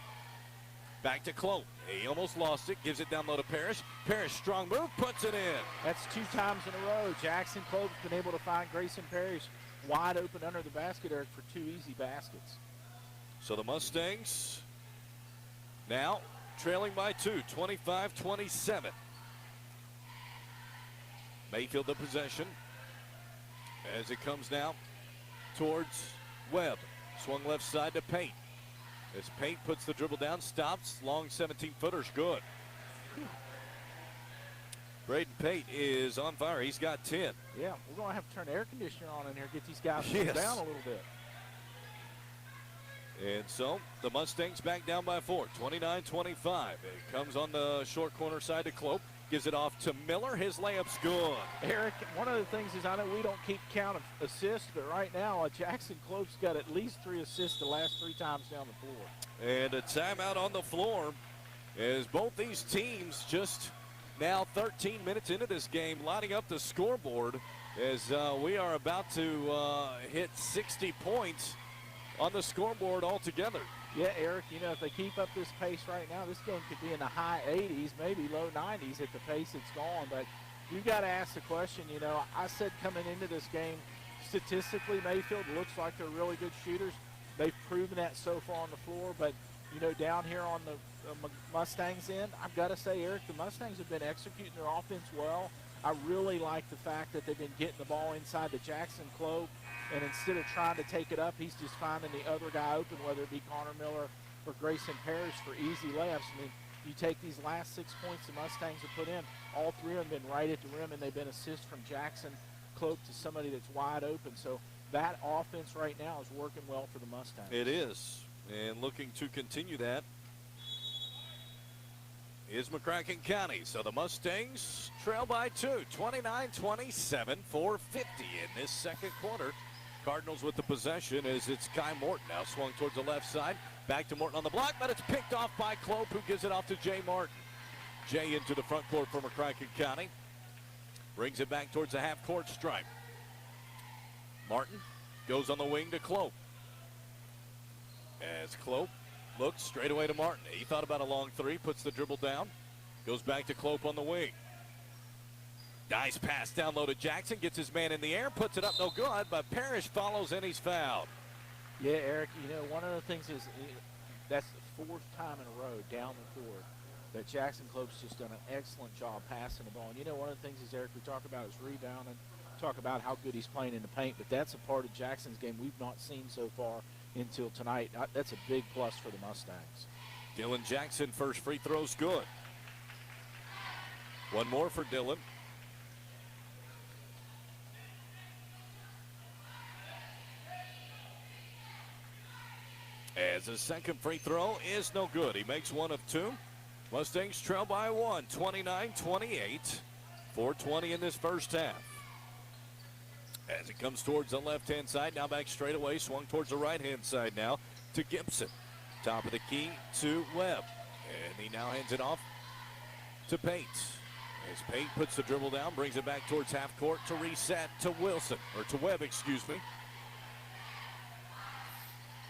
Back to Clope. He almost lost it, gives it down low to Parrish. Parrish, strong move, puts it in. That's 2 times in a row. Jackson Clope's been able to find Grayson Parrish wide open under the basket, Eric, for 2 easy baskets. So the Mustangs now trailing by 2, 25-27. Mayfield the possession as it comes now towards Webb. Swung left side to Pate. As Pate puts the dribble down, stops, long 17-footer's good. Braden Pate is on fire. He's got 10. Yeah, we're going to have to turn the air conditioner on in here, get these guys down a little bit. And so the Mustangs back down by 4, 29-25. It comes on the short corner side to Clope. Gives it off to Miller. His layup's good. Eric, one of the things is I know we don't keep count of assists, but right now Jackson Clope's got at least 3 assists the last 3 times down the floor. And a timeout on the floor as both these teams just now 13 minutes into this game lining up the scoreboard as we are about to hit 60 points on the scoreboard altogether. Yeah, Eric, you know, if they keep up this pace right now, this game could be in the high 80s, maybe low 90s at the pace it's gone. But you got to ask the question, you know, I said coming into this game, statistically, Mayfield looks like they're really good shooters. They've proven that so far on the floor. But, you know, down here on the Mustangs end, I've got to say, Eric, the Mustangs have been executing their offense well. I really like the fact that they've been getting the ball inside to Jackson Clope. And instead of trying to take it up, he's just finding the other guy open, whether it be Connor Miller or Grayson Parrish for easy layups. I mean, you take these last 6 points the Mustangs have put in, all 3 of them have been right at the rim, and they've been assists from Jackson Clope to somebody that's wide open. So that offense right now is working well for the Mustangs. It is, and looking to continue that is McCracken County. So the Mustangs trail by 2, 29-27, 4:50 in this second quarter. Cardinals with the possession as it's Kai Morton now swung towards the left side. Back to Morton on the block, but it's picked off by Clope, who gives it off to Jay Martin. Jay into the front court for McCracken County. Brings it back towards the half-court stripe. Martin goes on the wing to Clope. As Clope looks straight away to Martin. He thought about a long 3, puts the dribble down. Goes back to Clope on the wing. Nice pass down low to Jackson. Gets his man in the air, puts it up, no good, but Parrish follows and he's fouled. Yeah, Eric, you know, one of the things is that's the 4th time in a row down the court that Jackson Clope's just done an excellent job passing the ball. And, you know, one of the things is, Eric, we talk about is rebounding, talk about how good he's playing in the paint, but that's a part of Jackson's game we've not seen so far until tonight. That's a big plus for the Mustangs. Dylan Jackson, first free throw's good. One more for Dylan. As his second free throw is no good. He makes 1 of 2. Mustangs trail by 1, 29-28. 4:20 in this first half. As it comes towards the left-hand side, now back straight away, swung towards the right-hand side now to Gibson. Top of the key to Webb. And he now hands it off to Pate. As Pate puts the dribble down, brings it back towards half court to reset to Wilson, or to Webb, excuse me.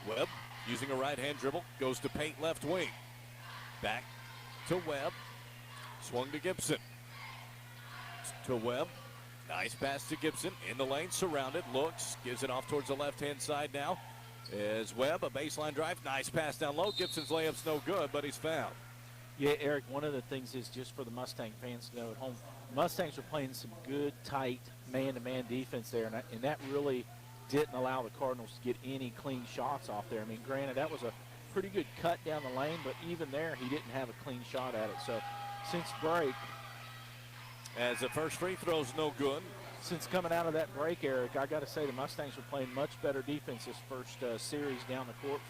Webb using a right-hand dribble, goes to paint left wing. Back to Webb. Swung to Gibson. To Webb. Nice pass to Gibson. In the lane, surrounded. Looks. Gives it off towards the left-hand side now. Is Webb. A baseline drive. Nice pass down low. Gibson's layup's no good, but he's fouled. Yeah, Eric, one of the things is just for the Mustang fans to know at home, Mustangs are playing some good, tight, man-to-man defense there, and that really didn't allow the Cardinals to get any clean shots off there. I mean, granted, that was a pretty good cut down the lane, but even there, he didn't have a clean shot at it. So since break, as the first free throw's no good. Since coming out of that break, Eric, I got to say the Mustangs were playing much better defense this first series down the court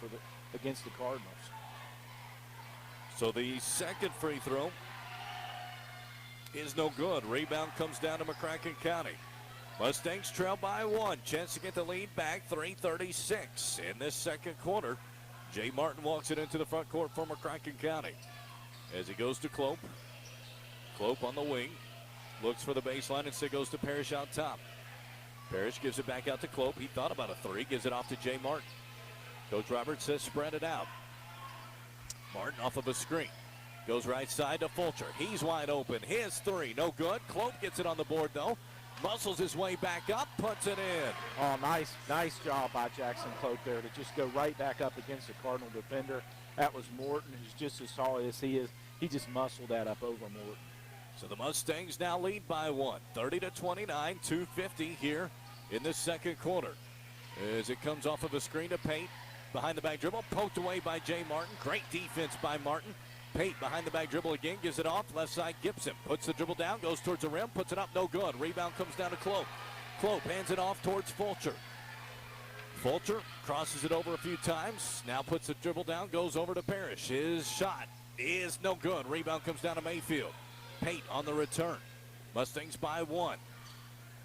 against the Cardinals. So the second free throw is no good. Rebound comes down to McCracken County. Mustangs trail by 1. Chance to get the lead back. 3:36 in this second quarter. Jay Martin walks it into the front court for McCracken County. As he goes to Clope. Clope on the wing. Looks for the baseline. Instead goes to Parrish out top. Parrish gives it back out to Clope. He thought about a three. Gives it off to Jay Martin. Coach Roberts says spread it out. Martin off of a screen. Goes right side to Fulcher. He's wide open. His three. No good. Clope gets it on the board, though. Muscles his way back up. Puts it in. Oh, nice job by Jackson Clope there to just go right back up against the Cardinal defender. That was Morton, who's just as tall as he is. He just muscled that up over Morton. So the Mustangs now lead by 1. 30-29. 2:50 here in the second quarter. As it comes off of a screen to Pate. Behind the back dribble, poked away by Jay Martin. Great defense by Martin. Pate behind the back dribble again, gives it off. Left side, Gibson puts the dribble down, goes towards the rim, puts it up, no good. Rebound comes down to Clope. Clope hands it off towards Fulcher. Fulcher crosses it over a few times. Now puts the dribble down, goes over to Parrish. His shot is no good. Rebound comes down to Mayfield. Pate on the return. Mustangs by 1.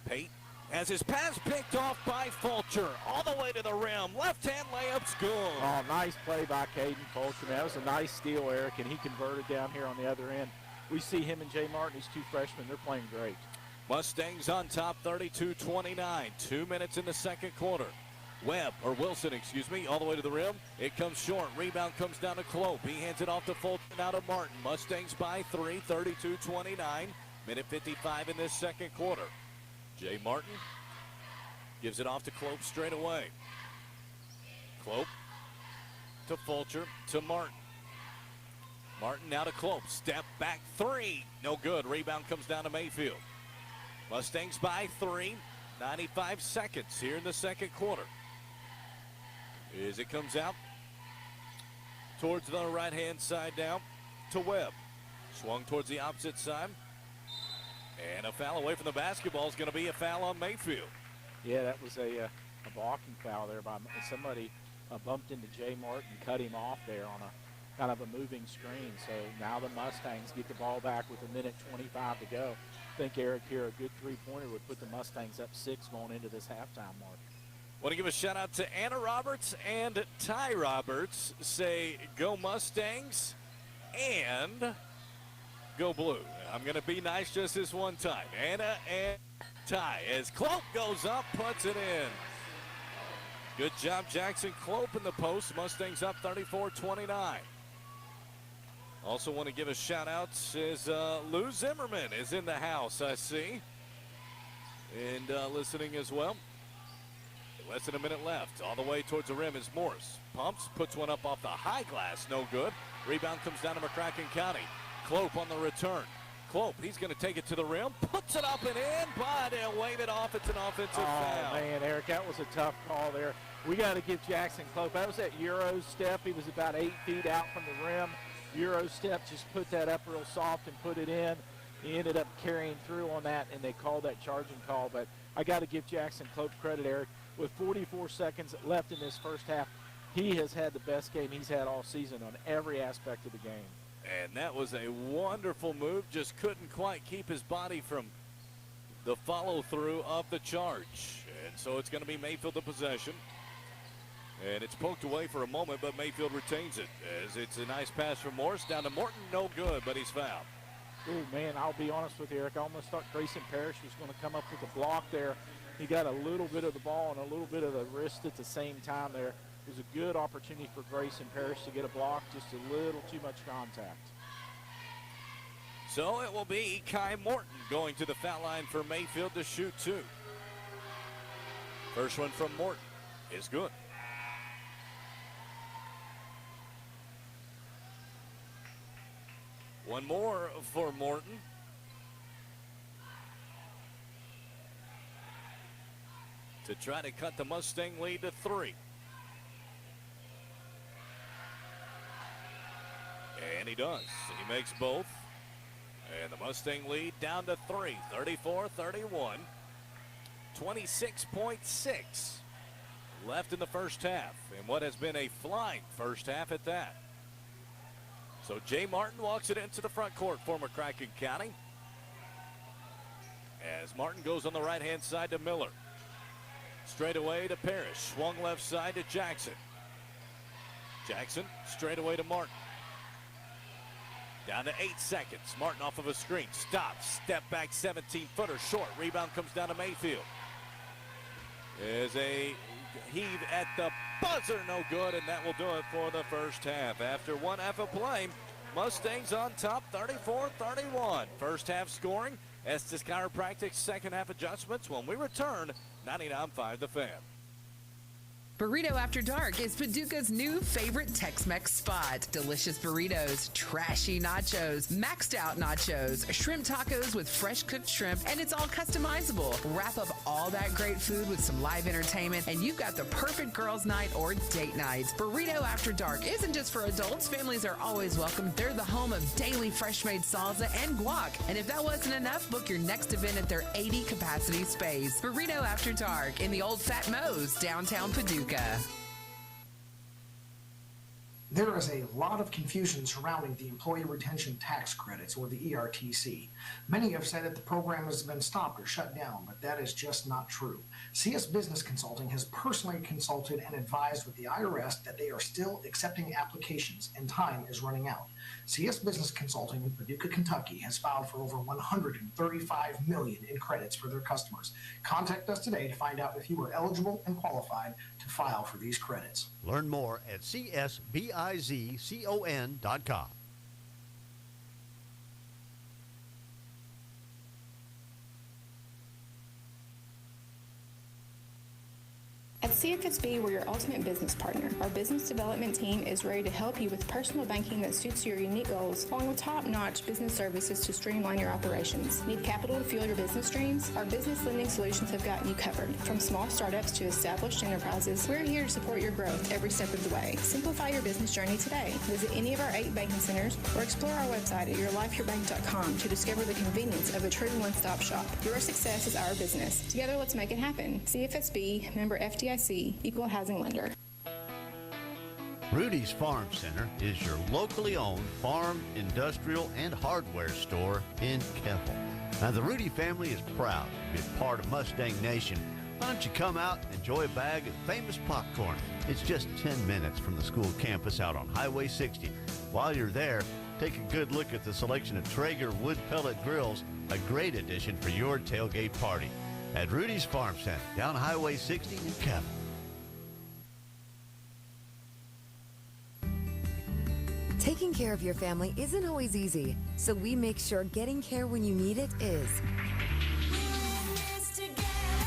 Pate has his pass picked off by Fulcher. All the way to the rim. Left-hand layup's good. Oh, nice play by Caden Fulcher. That was a nice steal, Eric, and he converted down here on the other end. We see him and Jay Martin, these two freshmen. They're playing great. Mustangs on top, 32-29. 2 minutes in the second quarter. Wilson, all the way to the rim. It comes short. Rebound comes down to Clope. He hands it off to Fulton, out of Martin. Mustangs by 3, 32-29. Minute 55 in this second quarter. Jay Martin gives it off to Clope straight away. Clope to Fulcher to Martin. Martin now to Clope. Step back three. No good. Rebound comes down to Mayfield. Mustangs by 3. 95 seconds here in the second quarter. As it comes out towards the right-hand side now to Webb. Swung towards the opposite side. And a foul away from the basketball is going to be a foul on Mayfield. Yeah, that was a blocking foul there by somebody bumped into Jay Martin, cut him off there on a kind of a moving screen. So now the Mustangs get the ball back with 1:25 to go. I think, Eric, here a good three-pointer would put the Mustangs up 6 going into this halftime mark. Want to give a shout-out to Anna Roberts and Ty Roberts. Say, go Mustangs and go blue. I'm going to be nice just this one time. Anna and Ty as Clope goes up, puts it in. Good job, Jackson Clope in the post. Mustangs up 34-29. Also want to give a shout-out is Lou Zimmerman is in the house, I see. And listening as well. Less than a minute left. All the way towards the rim is Morse. Pumps, puts one up off the high glass. No good. Rebound comes down to McCracken County. Clope on the return. Clope, he's going to take it to the rim. Puts it up and in, but he'll wave it off. It's an offensive foul. Oh, man, Eric, that was a tough call there. We got to give Jackson Clope. That was that Euro step. He was about 8 feet out from the rim. Euro step, just put that up real soft and put it in. He ended up carrying through on that, and they called that charging call. But I got to give Jackson Clope credit, Eric. With 44 seconds left in this first half, he has had the best game he's had all season on every aspect of the game. And that was a wonderful move. Just couldn't quite keep his body from the follow-through of the charge. And so it's going to be Mayfield the possession. And it's poked away for a moment, but Mayfield retains it. As it's a nice pass from Morse down to Morton. No good, but he's fouled. Oh, man, I'll be honest with you, Eric. I almost thought Grayson Parrish was going to come up with a block there. He got a little bit of the ball and a little bit of the wrist at the same time there. It was a good opportunity for Grayson Parrish to get a block, just a little too much contact. So it will be Kai Morton going to the foul line for Mayfield to shoot two. First one from Morton is good. One more for Morton. To try to cut the Mustang lead to 3. And he does. He makes both. And the Mustang lead down to 3, 34-31. 26.6 left in the first half. And what has been a flying first half at that. So Jay Martin walks it into the front court for McCracken County. As Martin goes on the right-hand side to Miller. Straight away to Parrish. Swung left side to Jackson. Jackson straight away to Martin. Down to 8 seconds. Martin off of a screen. Stops. Step back 17-footer short. Rebound comes down to Mayfield. There's a heave at the buzzer. No good, and that will do it for the first half. After one half of play, Mustangs on top 34-31. First half scoring. Estes Chiropractic second half adjustments when we return. 99.5 The Fan. Burrito After Dark is Paducah's new favorite Tex-Mex spot. Delicious burritos, trashy nachos, maxed out nachos, shrimp tacos with fresh cooked shrimp, and it's all customizable. Wrap up all that great food with some live entertainment, and you've got the perfect girls' night or date night. Burrito After Dark isn't just for adults. Families are always welcome. They're the home of daily fresh-made salsa and guac. And if that wasn't enough, book your next event at their 80-capacity space. Burrito After Dark in the Old Fat Moe's, downtown Paducah. There is a lot of confusion surrounding the Employee Retention Tax Credits, or the ERTC. Many have said that the program has been stopped or shut down, but that is just not true. CS Business Consulting has personally consulted and advised with the IRS that they are still accepting applications and time is running out. CS Business Consulting in Paducah, Kentucky has filed for over $135 million in credits for their customers. Contact us today to find out if you are eligible and qualified to file for these credits. Learn more at csbizcon.com. At CFSB, we're your ultimate business partner. Our business development team is ready to help you with personal banking that suits your unique goals, along with top-notch business services to streamline your operations. Need capital to fuel your business dreams? Our business lending solutions have gotten you covered. From small startups to established enterprises, we're here to support your growth every step of the way. Simplify your business journey today. Visit any of our 8 banking centers or explore our website at yourlifeyourbank.com to discover the convenience of a true one-stop shop. Your success is our business. Together, let's make it happen. CFSB, member FDIC, equal housing lender. Rudy's Farm Center is your locally owned farm, industrial, and hardware store in Keppel. Now, the Rudy family is proud to be a part of Mustang Nation. Why don't you come out and enjoy a bag of famous popcorn? It's just 10 minutes from the school campus out on Highway 60. While you're there, take a good look at the selection of Traeger wood pellet grills, a great addition for your tailgate party. At Rudy's Farm Center, down Highway 60 in Keppel. Taking care of your family isn't always easy, so we make sure getting care when you need it is.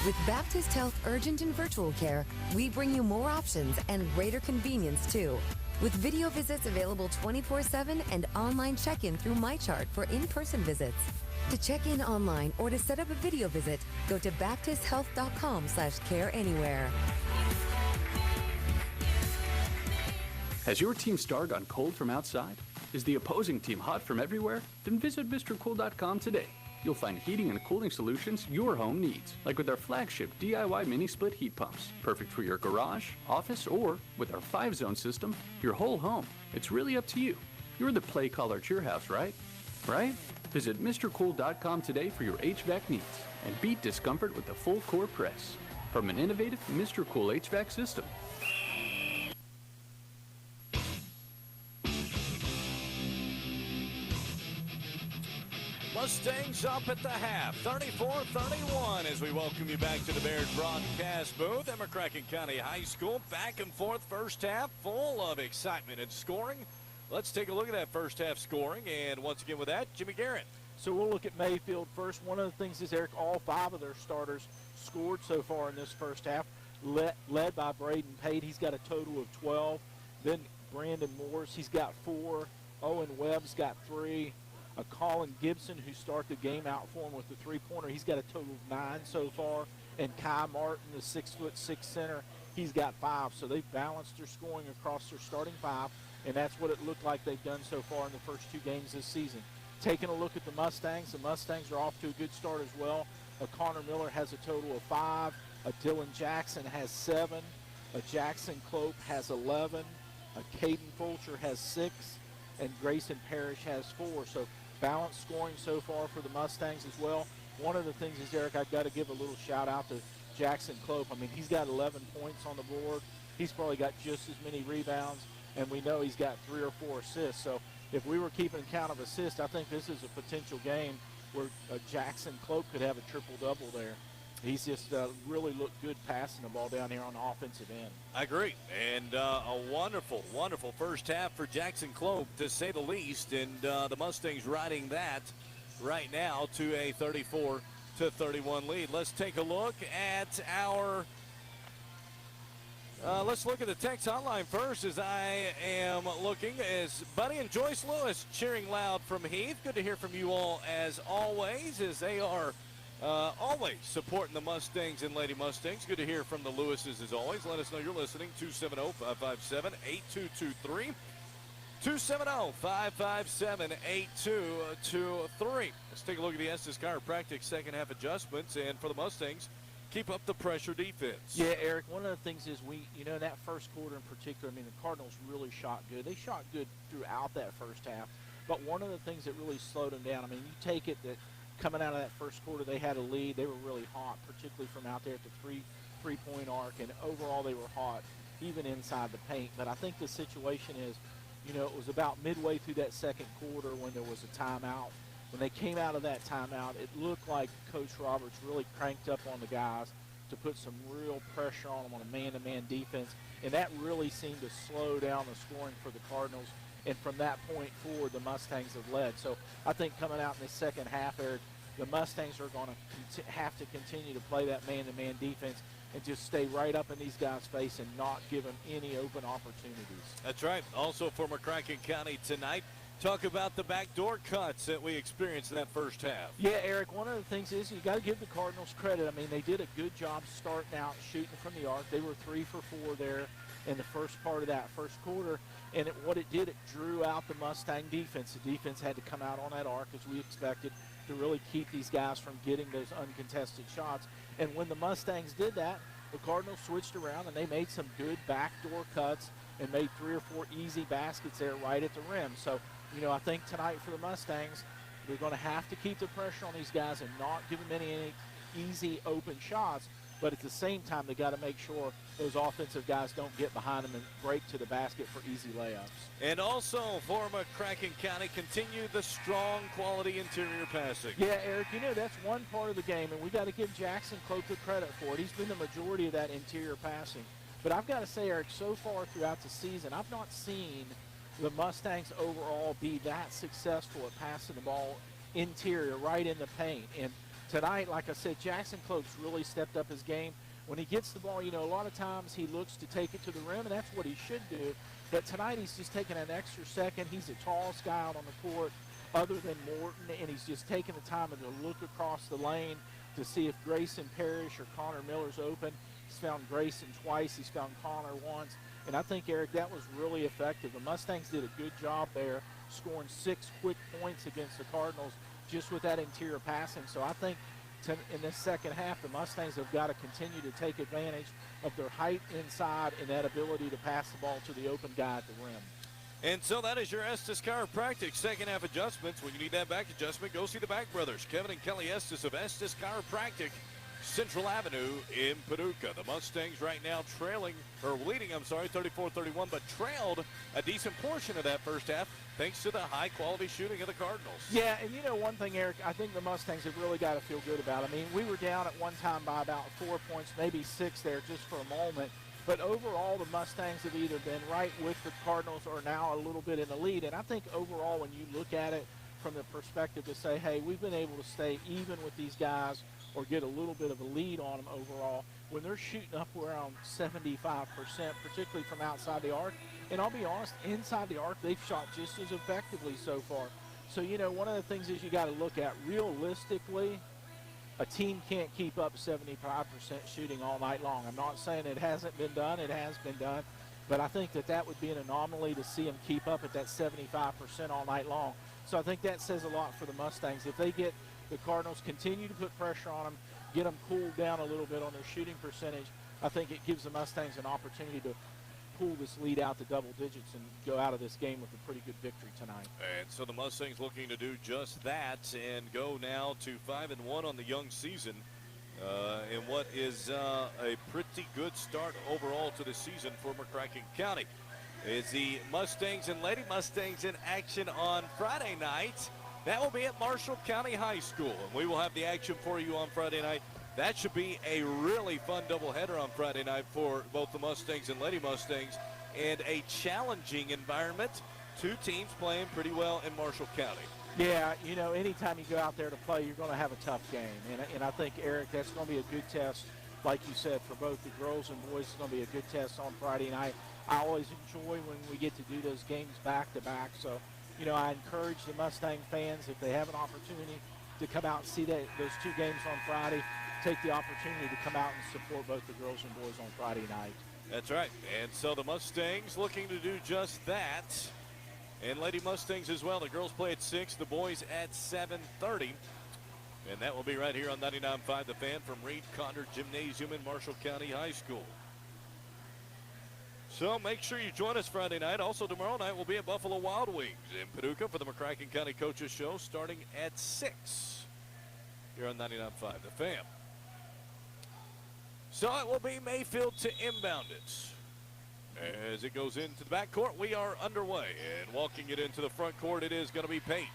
With Baptist Health Urgent and Virtual Care, we bring you more options and greater convenience, too. With video visits available 24/7 and online check-in through MyChart for in-person visits. To check in online or to set up a video visit, go to baptisthealth.com/careanywhere. Has your team star gone cold from outside? Is the opposing team hot from everywhere? Then visit MrCool.com today. You'll find heating and cooling solutions your home needs, like with our flagship DIY mini split heat pumps, perfect for your garage, office, or with our 5-zone system, your whole home. It's really up to you. You're the play caller at your house, right? Right? Visit MrCool.com today for your HVAC needs and beat discomfort with the full core press from an innovative Mr. Cool HVAC system. Mustangs up at the half, 34-31, as we welcome you back to the Baird broadcast booth at McCracken County High School. Back and forth first half, full of excitement and scoring. Let's take a look at that first half scoring, and once again with that, Jimmy Garrett. So we'll look at Mayfield first. One of the things is, Eric, all 5 of their starters scored so far in this first half, led by Braden Pate. He's got a total of 12. Then Brandon Morris, he's got 4. Owen Webb's got 3. Colin Gibson, who started the game out for him with the three-pointer, he's got a total of 9 so far. And Kai Martin, the 6'6" center, he's got 5. So they've balanced their scoring across their starting 5, and that's what it looked like they've done so far in the first 2 games this season. Taking a look at the Mustangs are off to a good start as well. Connor Miller has a total of 5. Dylan Jackson has 7. Jackson Clope has 11. Caden Fulcher has 6. And Grayson Parrish has 4. So balanced scoring so far for the Mustangs as well. One of the things is, Eric, I've got to give a little shout out to Jackson Clope. I mean, he's got 11 points on the board. He's probably got just as many rebounds, and we know he's got 3 or 4 assists. So if we were keeping count of assists, I think this is a potential game where Jackson Clope could have a triple-double there. He's just really looked good passing the ball down here on the offensive end. I agree. And a wonderful, wonderful first half for Jackson Clope, to say the least. And the Mustangs riding that right now to a 34-31 lead. Let's take a look at our let's look at the text hotline first, as I am looking as Buddy and Joyce Lewis cheering loud from Heath. Good to hear from you all as always, as they are always supporting the Mustangs and Lady Mustangs. Good to hear from the Lewises as always. Let us know you're listening. 270-557-8223. 270-557-8223. Let's take a look at the Estes Chiropractic second half adjustments. And for the Mustangs, keep up the pressure defense. Yeah, Eric, one of the things is in that first quarter in particular, I mean, the Cardinals really shot good. They shot good throughout that first half. But one of the things that really slowed them down, I mean, you take it that coming out of that first quarter, they had a lead. They were really hot, particularly from out there at the three-point arc. And overall, they were hot, even inside the paint. But I think the situation is, it was about midway through that second quarter when there was a timeout. When they came out of that timeout, it looked like Coach Roberts really cranked up on the guys to put some real pressure on them on a man-to-man defense. And that really seemed to slow down the scoring for the Cardinals. And from that point forward, the Mustangs have led. So I think coming out in the second half, Eric, the Mustangs are going to have to continue to play that man-to-man defense and just stay right up in these guys' face and not give them any open opportunities. That's right. Also for McCracken County tonight, talk about the backdoor cuts that we experienced in that first half. Yeah, Eric, one of the things is you got to give the Cardinals credit. I mean, they did a good job starting out shooting from the arc. They were 3 for 4 there in the first part of that first quarter. And what it did, it drew out the Mustang defense. The defense had to come out on that arc, as we expected, to really keep these guys from getting those uncontested shots. And when the Mustangs did that, the Cardinals switched around and they made some good backdoor cuts and made 3 or 4 easy baskets there right at the rim. So, I think tonight for the Mustangs, they're going to have to keep the pressure on these guys and not give them any easy open shots. But at the same time, they got to make sure those offensive guys don't get behind them and break to the basket for easy layups. And also for McCracken County, continue the strong quality interior passing. Yeah, Eric, that's one part of the game, and we got to give Jackson Clope the credit for it. He's been the majority of that interior passing. But I've got to say, Eric, so far throughout the season, I've not seen the Mustangs overall be that successful at passing the ball interior right in the paint. And tonight, like I said, Jackson Clope's really stepped up his game. When he gets the ball, a lot of times he looks to take it to the rim, and that's what he should do. But tonight he's just taking an extra second. He's the tallest guy out on the court other than Morton, and he's just taking the time to look across the lane to see if Grayson Parrish or Connor Miller's open. He's found Grayson twice. He's found Connor once. And I think, Eric, that was really effective. The Mustangs did a good job there, scoring 6 quick points against the Cardinals just with that interior passing. So I think in this second half, the Mustangs have got to continue to take advantage of their height inside and that ability to pass the ball to the open guy at the rim. And so that is your Estes Chiropractic second half adjustments. When you need that back adjustment, go see the Back Brothers, Kevin and Kelly Estes of Estes Chiropractic, Central Avenue in Paducah. The Mustangs right now leading 34-31, but trailed a decent portion of that first half, thanks to the high-quality shooting of the Cardinals. Yeah, and you know one thing, Eric, I think the Mustangs have really got to feel good about. I mean, we were down at one time by about 4 points, maybe 6 there just for a moment. But overall, the Mustangs have either been right with the Cardinals or now a little bit in the lead. And I think overall, when you look at it from the perspective to say, hey, we've been able to stay even with these guys or get a little bit of a lead on them overall, when they're shooting up around 75%, particularly from outside the arc. And I'll be honest, inside the arc, they've shot just as effectively so far. So, you know, one of the things is you got to look at realistically, a team can't keep up 75% shooting all night long. I'm not saying it hasn't been done. It has been done. But I think that would be an anomaly to see them keep up at that 75% all night long. So I think that says a lot for the Mustangs. If they get the Cardinals continue to put pressure on them, get them cooled down a little bit on their shooting percentage, I think it gives the Mustangs an opportunity to pull this lead out to double digits and go out of this game with a pretty good victory tonight. And so the Mustangs looking to do just that and go now to 5-1 on the young season in what is a pretty good start overall to the season for McCracken County. It's the Mustangs and Lady Mustangs in action on Friday night. That will be at Marshall County High School, and we will have the action for you on Friday night. That should be a really fun doubleheader on Friday night for both the Mustangs and Lady Mustangs, and a challenging environment. Two teams playing pretty well in Marshall County. Yeah, you know, anytime you go out there to play, you're going to have a tough game. And I think, Eric, that's going to be a good test, like you said, for both the girls and boys. It's going to be a good test on Friday night. I always enjoy when we get to do those games back-to-back. So, you know, I encourage the Mustang fans, if they have an opportunity to come out and see those two games on Friday, take the opportunity to come out and support both the girls and boys on Friday night. That's right. And so the Mustangs looking to do just that. And Lady Mustangs as well. The girls play at 6, the boys at 7:30. And that will be right here on 99.5 The Fan from Reed Conder Gymnasium in Marshall County High School. So make sure you join us Friday night. Also tomorrow night we'll be at Buffalo Wild Wings in Paducah for the McCracken County Coaches Show starting at 6 here on 99.5 The Fan. So it will be Mayfield to inbound it. As it goes into the backcourt, we are underway. And walking it into the front court, it is going to be Pate.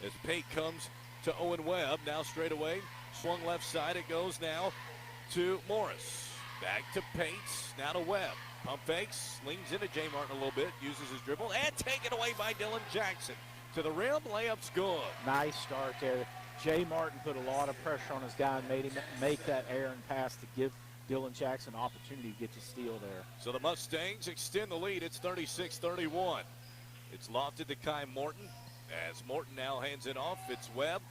As Pate comes to Owen Webb, now straight away, swung left side. It goes now to Morris. Back to Pate, now to Webb. Pump fakes, slings into Jay Martin a little bit, uses his dribble, and taken away by Dylan Jackson. To the rim, layup's good. Nice start there. Jay Martin put a lot of pressure on his guy and made him make that errant pass to give Dylan Jackson an opportunity to get to steal there. So the Mustangs extend the lead. It's 36-31. It's lofted to Kai Morton. As Morton now hands it off, it's Webb.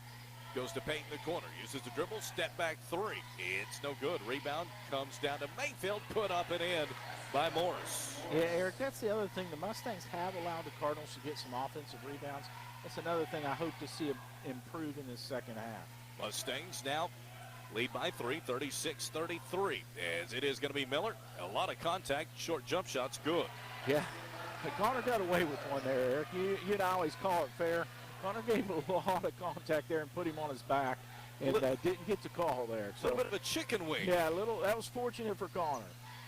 Goes to Pate in the corner. Uses the dribble. Step back three. It's no good. Rebound comes down to Mayfield. Put up and in by Morris. Yeah, Eric, that's the other thing. The Mustangs have allowed the Cardinals to get some offensive rebounds. That's another thing I hope to see improve in this second half. Mustangs now lead by 3, 36-33. As it is going to be Miller. A lot of contact. Short jump shots. Good. Yeah. Connor got away with one there, Eric. You and I always call it fair. Connor gave a lot of contact there and put him on his back and didn't get the call there. So, a little bit of a chicken wing. Yeah, that was fortunate for Connor.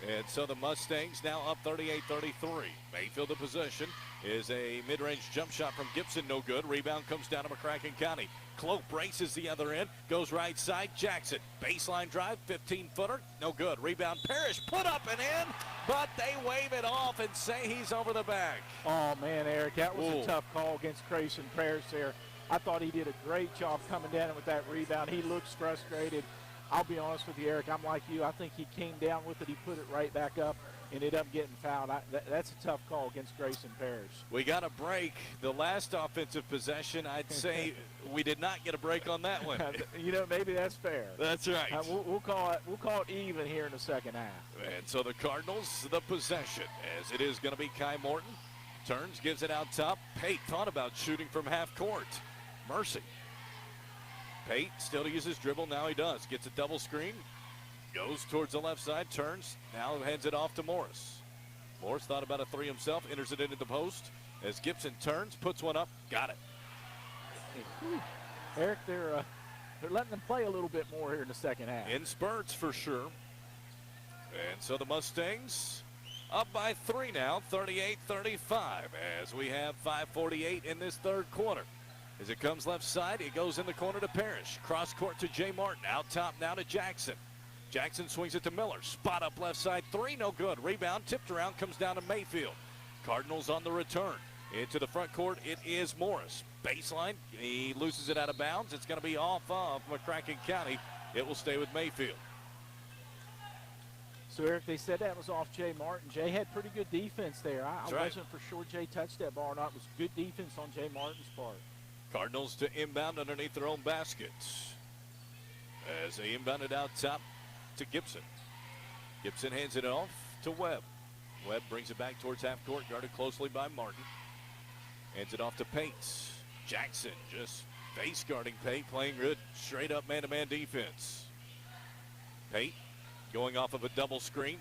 And so the Mustangs now up 38-33. Mayfield in possession is a mid-range jump shot from Gibson. No good. Rebound comes down to McCracken County. Cloak braces the other end. Goes right side. Jackson. Baseline drive. 15-footer. No good. Rebound. Parrish put up and in. But they wave it off and say he's over the back. Oh, man, Eric. That was a tough call against Grayson Parrish there. I thought he did a great job coming down with that rebound. He looks frustrated. I'll be honest with you, Eric. I'm like you. I think he came down with it. He put it right back up. Ended up getting fouled. That's a tough call against Grayson Parrish. We got a break. The last offensive possession, I'd say we did not get a break on that one. You know, maybe that's fair. That's right. We'll call it even here in the second half. And so the Cardinals, the possession, as it is going to be Kai Morton. Turns, gives it out top. Pate thought about shooting from half court. Mercy. Pate still uses dribble. Now he does. Gets a double screen. Goes towards the left side. Turns. Now hands it off to Morris. Morris thought about a three himself. Enters it into the post. As Gibson turns. Puts one up. Got it. Eric, they're letting them play a little bit more here in the second half. In spurts for sure. And so the Mustangs Up by 3 now, 38-35, as we have 5:48 in this third quarter. As it comes left side, it goes in the corner to Parrish. Cross court to Jay Martin. Out top now to Jackson. Jackson swings it to Miller. Spot up left side, 3, no good. Rebound tipped around, comes down to Mayfield. Cardinals on the return. Into the front court, it is Morris. Baseline, he loses it out of bounds. It's going to be off of McCracken County. It will stay with Mayfield. So, Eric, they said that was off Jay Martin. Jay had pretty good defense there. I wasn't for sure Jay touched that ball or not. It was good defense on Jay Martin's part. Cardinals to inbound underneath their own baskets. As they inbound it out top to Gibson. Gibson hands it off to Webb. Webb brings it back towards half court, guarded closely by Martin. Hands it off to Pates. Jackson just face guarding Pate, playing good straight up man-to-man defense. Pate going off of a double screen.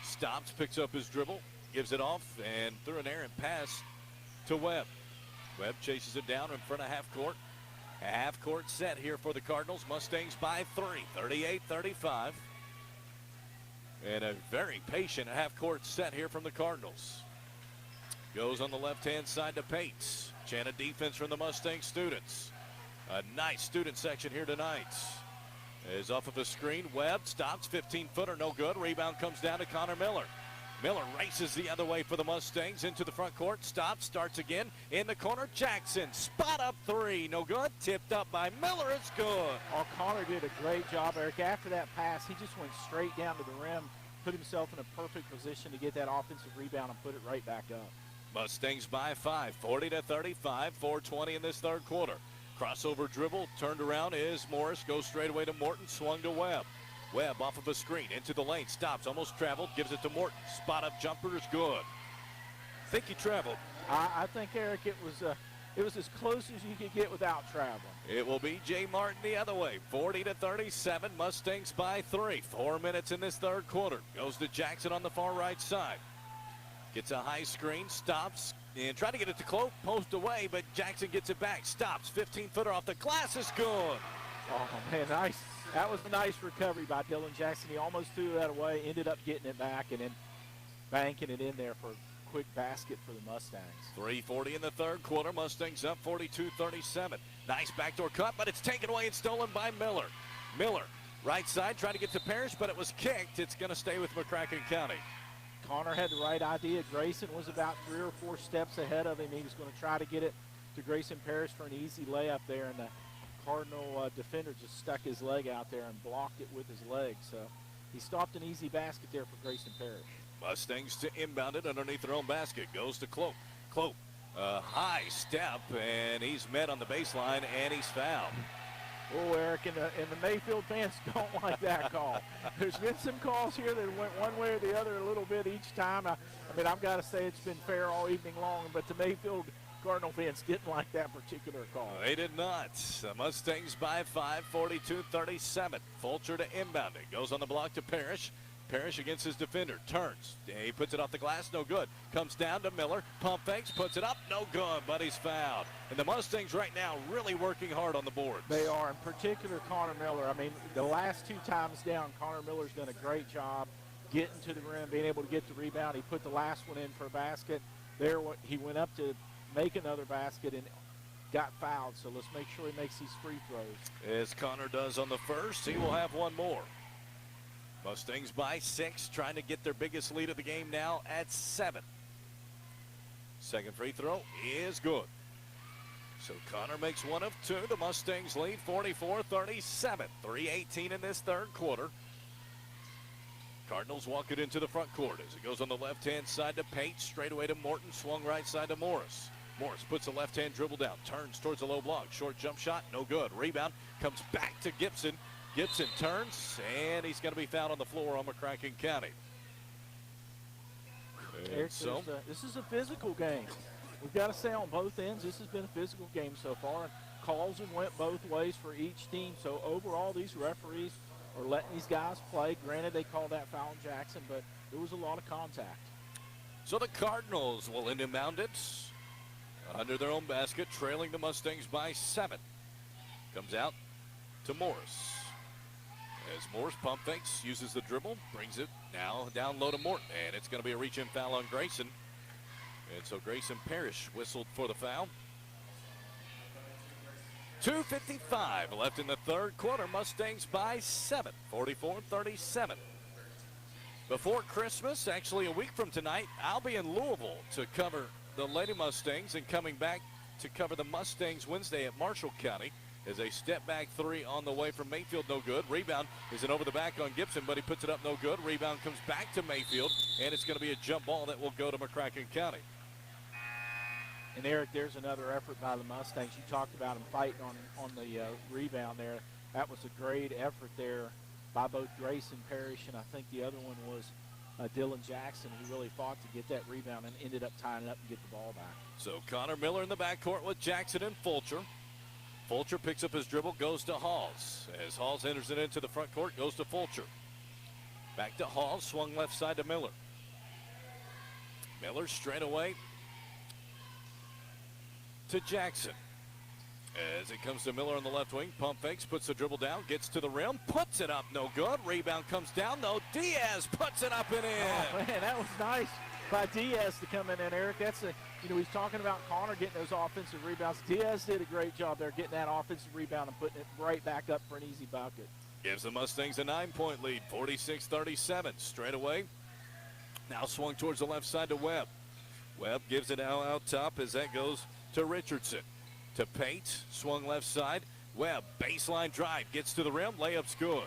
Stops, picks up his dribble, gives it off, and threw an errant pass to Webb. Webb chases it down in front of half court. A half court set here for the Cardinals. Mustangs by 3, 38-35. And a very patient half court set here from the Cardinals. Goes on the left-hand side to Pates. Chant of defense from the Mustang students. A nice student section here tonight. Is off of a screen. Webb stops, 15-footer, no good. Rebound comes down to Connor Miller. Miller races the other way for the Mustangs into the front court. Stops, starts again in the corner. Jackson, spot up 3, no good. Tipped up by Miller, it's good. Oh, Connor did a great job, Eric. After that pass, he just went straight down to the rim, put himself in a perfect position to get that offensive rebound and put it right back up. Mustangs by 5, 40-35, 4:20 in this third quarter. Crossover dribble, turned around is Morris, goes straight away to Morton, swung to Webb. Webb off of a screen, into the lane, stops, almost traveled, gives it to Morton. Spot up jumper is good. Think he traveled. I think, Eric, it was as close as you could get without traveling. It will be Jay Martin the other way, 40-37, Mustangs by 3. 4 minutes in this third quarter. Goes to Jackson on the far right side. Gets a high screen, stops, and trying to get it to Cloak, post away, but Jackson gets it back, stops, 15-footer off the glass is good. Oh, man, nice. That was a nice recovery by Dylan Jackson. He almost threw that away, ended up getting it back, and then banking it in there for a quick basket for the Mustangs. 3:40 in the third quarter. Mustangs up 42-37. Nice backdoor cut, but it's taken away and stolen by Miller. Miller, right side, trying to get to Parrish, but it was kicked. It's going to stay with McCracken County. Connor had the right idea. Grayson was about 3 or 4 steps ahead of him. He was going to try to get it to Grayson Parrish for an easy layup there, and the Cardinal defender just stuck his leg out there and blocked it with his leg. So he stopped an easy basket there for Grayson Parrish. Mustangs to inbound it underneath their own basket. Goes to Cloak. Cloak, a high step, and he's met on the baseline, and he's fouled. Oh, Eric, and the Mayfield fans don't like that call. There's been some calls here that went one way or the other a little bit each time. I mean, I've got to say it's been fair all evening long, but the Mayfield Cardinal fans didn't like that particular call. They did not. The Mustangs by 5, 42-37. Fulcher to inbound it. Goes on the block to Parrish. Parrish against his defender. Turns. He puts it off the glass. No good. Comes down to Miller. Pump fakes. Puts it up. No good, but he's fouled. And the Mustangs right now really working hard on the boards. They are, in particular Connor Miller. I mean, the last 2 times down, Connor Miller's done a great job getting to the rim, being able to get the rebound. He put the last one in for a basket. There, he went up to make another basket and got fouled. So let's make sure he makes these free throws. As Connor does on the first, he will have one more. Mustangs by 6, trying to get their biggest lead of the game now at 7. Second free throw is good. So Connor makes 1 of 2. The Mustangs lead 44-37. 3:18 in this third quarter. Cardinals walk it into the front court as it goes on the left-hand side to Pate. Straight away to Morton. Swung right side to Morris. Morris puts a left-hand dribble down. Turns towards the low block. Short jump shot. No good. Rebound comes back to Gibson. Gibson turns, and he's going to be fouled on the floor on McCracken County. Eric, so this is a physical game. We've got to say on both ends, this has been a physical game so far. Calls have went both ways for each team. So overall, these referees are letting these guys play. Granted, they called that foul on Jackson, but there was a lot of contact. So the Cardinals will inbound it under their own basket, trailing the Mustangs by 7. Comes out to Morris. As Morris pump fakes, uses the dribble, brings it now down low to Morton, and it's going to be a reach-in foul on Grayson. And so Grayson Parrish whistled for the foul. 2:55 left in the third quarter. Mustangs by 7, 44-37. Before Christmas, actually a week from tonight, I'll be in Louisville to cover the Lady Mustangs, and coming back to cover the Mustangs Wednesday at Marshall County. As a step-back three on the way from Mayfield, no good. Rebound is an over-the-back on Gibson, but he puts it up, no good. Rebound comes back to Mayfield, and it's going to be a jump ball that will go to McCracken County. And, Eric, there's another effort by the Mustangs. You talked about them fighting on the rebound there. That was a great effort there by both Grayson Parrish, and I think the other one was Dylan Jackson, who really fought to get that rebound and ended up tying it up and get the ball back. So Connor Miller in the backcourt with Jackson and Fulcher. Fulcher picks up his dribble, goes to Halls. As Halls enters it into the front court, goes to Fulcher. Back to Halls, swung left side to Miller. Miller straight away to Jackson. As it comes to Miller on the left wing, pump fakes, puts the dribble down, gets to the rim, puts it up, no good. Rebound comes down, though. Diaz puts it up and in. Oh, man, that was nice by Diaz to come in, Eric. That's he's talking about Connor getting those offensive rebounds. Diaz did a great job there getting that offensive rebound and putting it right back up for an easy bucket. Gives the Mustangs a 9-point lead, 46-37. Straight away. Now swung towards the left side to Webb. Webb gives it out top as that goes to Richardson. To Pate, swung left side. Webb, baseline drive, gets to the rim, layup's good.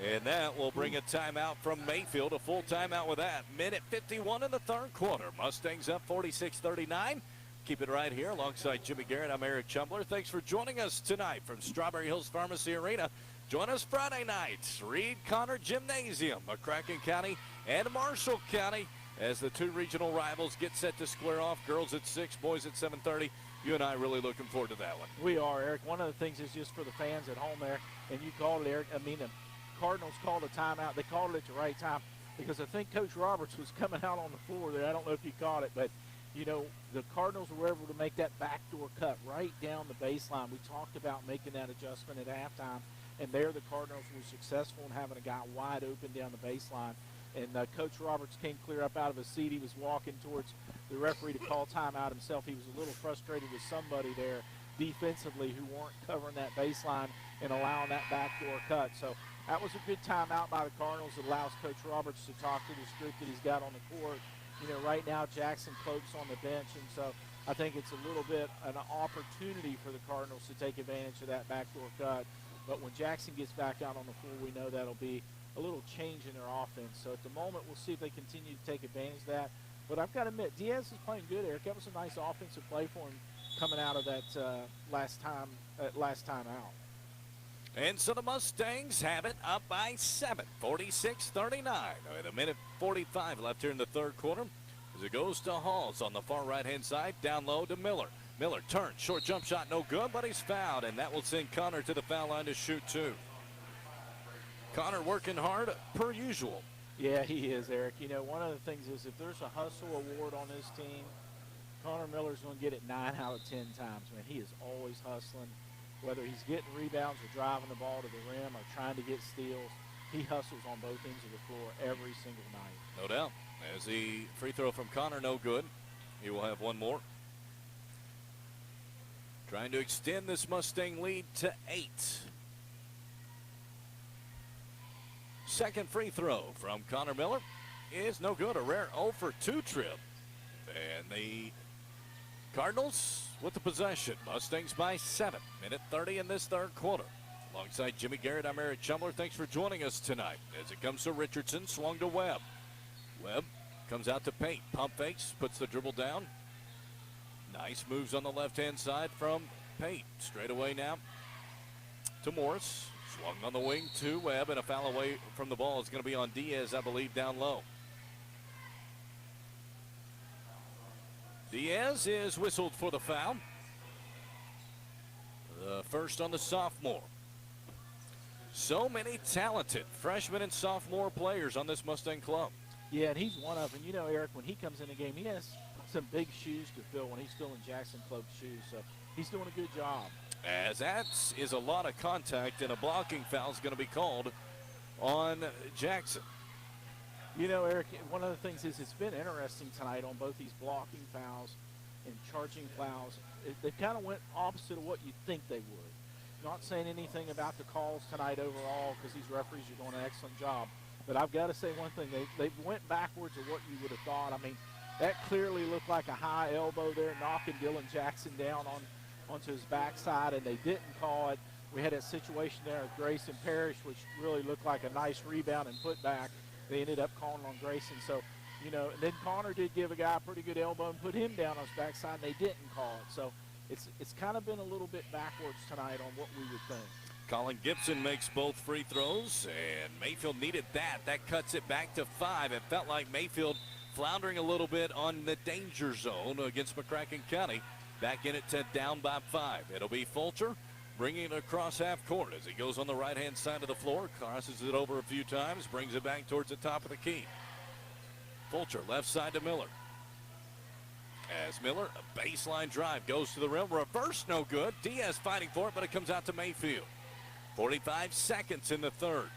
And that will bring a timeout from Mayfield, a full timeout with that. Minute 51 in the third quarter. Mustangs up 46-39. Keep it right here alongside Jimmy Garrett. I'm Eric Chumbler. Thanks for joining us tonight from Strawberry Hills Pharmacy Arena. Join us Friday nights, Reed Connor Gymnasium, McCracken County and Marshall County, as the two regional rivals get set to square off. Girls at 6, boys at 7:30. You and I really looking forward to that one. We are, Eric. One of the things is just for the fans at home there, and you called it, Eric. I mean, the Cardinals called a timeout. They called it at the right time because I think Coach Roberts was coming out on the floor there. I don't know if you caught it, but, the Cardinals were able to make that backdoor cut right down the baseline. We talked about making that adjustment at halftime, and there the Cardinals were successful in having a guy wide open down the baseline. And Coach Roberts came clear up out of his seat. He was walking towards the referee to call timeout himself. He was a little frustrated with somebody there defensively who weren't covering that baseline and allowing that backdoor cut. So that was a good timeout by the Cardinals. It allows Coach Roberts to talk to this group that he's got on the court. Right now Jackson Cloak's on the bench, and so I think it's a little bit an opportunity for the Cardinals to take advantage of that backdoor cut. But when Jackson gets back out on the floor, we know that'll be a little change in their offense. So at the moment, we'll see if they continue to take advantage of that. But I've got to admit, Diaz is playing good, Eric. That was a nice offensive play for him coming out of that last time out. And so the Mustangs have it up by 7, 46-39. With a minute 45 left here in the third quarter. As it goes to Halls on the far right-hand side, down low to Miller. Miller turns, short jump shot, no good, but he's fouled, and that will send Connor to the foul line to shoot 2. Connor working hard per usual. Yeah, he is, Eric. One of the things is if there's a hustle award on this team, Connor Miller's going to get it 9 out of 10 times. Man, he is always hustling. Whether he's getting rebounds or driving the ball to the rim or trying to get steals, he hustles on both ends of the floor every single night. No doubt. As the free throw from Connor, no good. He will have one more. Trying to extend this Mustang lead to 8. Second free throw from Connor Miller is no good. A rare 0 for 2 trip. And the Cardinals with the possession. Mustangs by 7. Minute 30 in this third quarter. Alongside Jimmy Garrett, I'm Eric Chumbler. Thanks for joining us tonight. As it comes to Richardson, swung to Webb. Webb comes out to Pate. Pump fakes, puts the dribble down. Nice moves on the left-hand side from Pate. Straight away now to Morris. Swung on the wing to Webb, and a foul away from the ball is going to be on Diaz, I believe, down low. Diaz is whistled for the foul. The first on the sophomore. So many talented freshman and sophomore players on this Mustang club. Yeah, and he's one of them. Eric, when he comes in the game, he has some big shoes to fill when he's filling Jackson Cloak's shoes. So he's doing a good job. as that is a lot of contact, and a blocking foul is going to be called on Jackson. You know, Eric, one of the things is it's been interesting tonight on both these blocking fouls and charging fouls. They kind of went opposite of what you'd think they would. Not saying anything about the calls tonight overall, because these referees are doing an excellent job. But I've got to say one thing. They went backwards of what you would have thought. I mean, that clearly looked like a high elbow there, knocking Dylan Jackson down onto his backside, and they didn't call it. We had a situation there with Grayson Parrish, which really looked like a nice rebound and putback. They ended up calling on Grayson. So, you know, and then Connor did give a guy a pretty good elbow and put him down on his backside, and they didn't call it. So it's kind of been a little bit backwards tonight on what we would think. Colin Gibson makes both free throws, and Mayfield needed that. That cuts it back to 5. It felt like Mayfield floundering a little bit on the danger zone against McCracken County. Back in it to down by 5. It'll be Fulcher bringing it across half court as he goes on the right-hand side of the floor, crosses it over a few times, brings it back towards the top of the key. Fulcher left side to Miller. As Miller, a baseline drive, goes to the rim. Reverse, no good. Diaz fighting for it, but it comes out to Mayfield. 45 seconds in the third.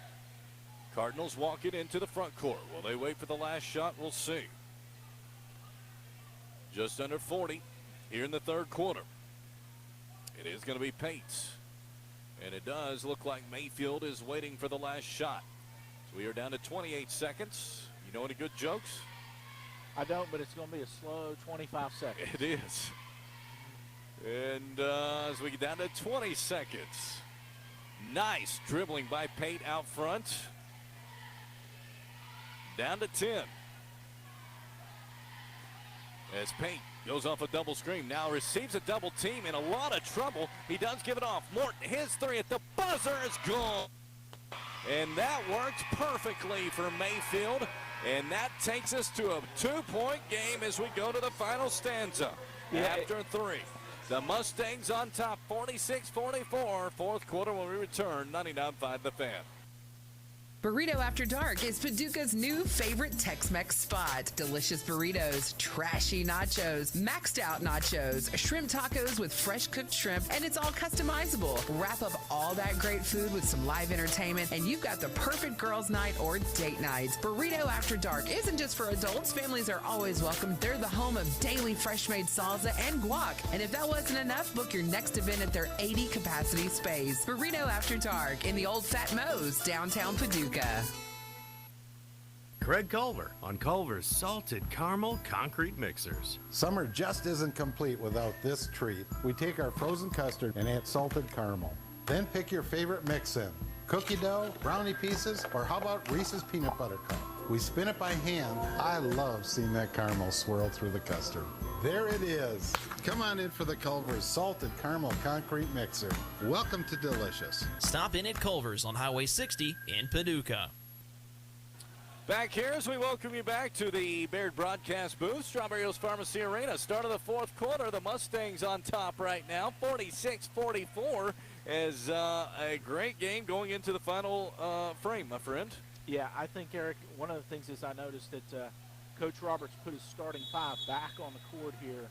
Cardinals walk it into the front court. Will they wait for the last shot? We'll see. Just under 40 here in the third quarter. It is going to be Pates. And it does look like Mayfield is waiting for the last shot. So we are down to 28 seconds. You know any good jokes? I don't, but it's going to be a slow 25 seconds. It is. And as we get down to 20 seconds. Nice dribbling by Pate out front. Down to 10. As Pate goes off a double screen, now receives a double team, in a lot of trouble. He does give it off. Morton, his three at the buzzer is gone. And that worked perfectly for Mayfield. And that takes us to a 2-point game as we go to the final stanza. After 3. The Mustangs on top, 46-44. Fourth quarter when we return, 99.5 The Fan. Burrito After Dark is Paducah's new favorite Tex-Mex spot. Delicious burritos, trashy nachos, maxed out nachos, shrimp tacos with fresh cooked shrimp, and it's all customizable. Wrap up all that great food with some live entertainment, and you've got the perfect girls' night or date night. Burrito After Dark isn't just for adults. Families are always welcome. They're the home of daily fresh-made salsa and guac. And if that wasn't enough, book your next event at their 80-capacity space. Burrito After Dark in the Old Fat Moe's, downtown Paducah. Craig Culver on Culver's Salted Caramel Concrete Mixers. Summer just isn't complete without this treat. We take our frozen custard and add salted caramel. Then pick your favorite mix in. Cookie dough, brownie pieces, or how about Reese's Peanut Butter Cup? We spin it by hand. I love seeing that caramel swirl through the custard. There it is. Come on in for the Culver's Salted Caramel Concrete Mixer. Welcome to Delicious. Stop in at Culver's on Highway 60 in Paducah. Back here as we welcome you back to the Baird broadcast booth, Strawberry Hills Pharmacy Arena. Start of the fourth quarter. The Mustangs on top right now, 46-44, as a great game going into the final frame, my friend. Yeah, I think, Eric, one of the things is I noticed that Coach Roberts put his starting 5 back on the court here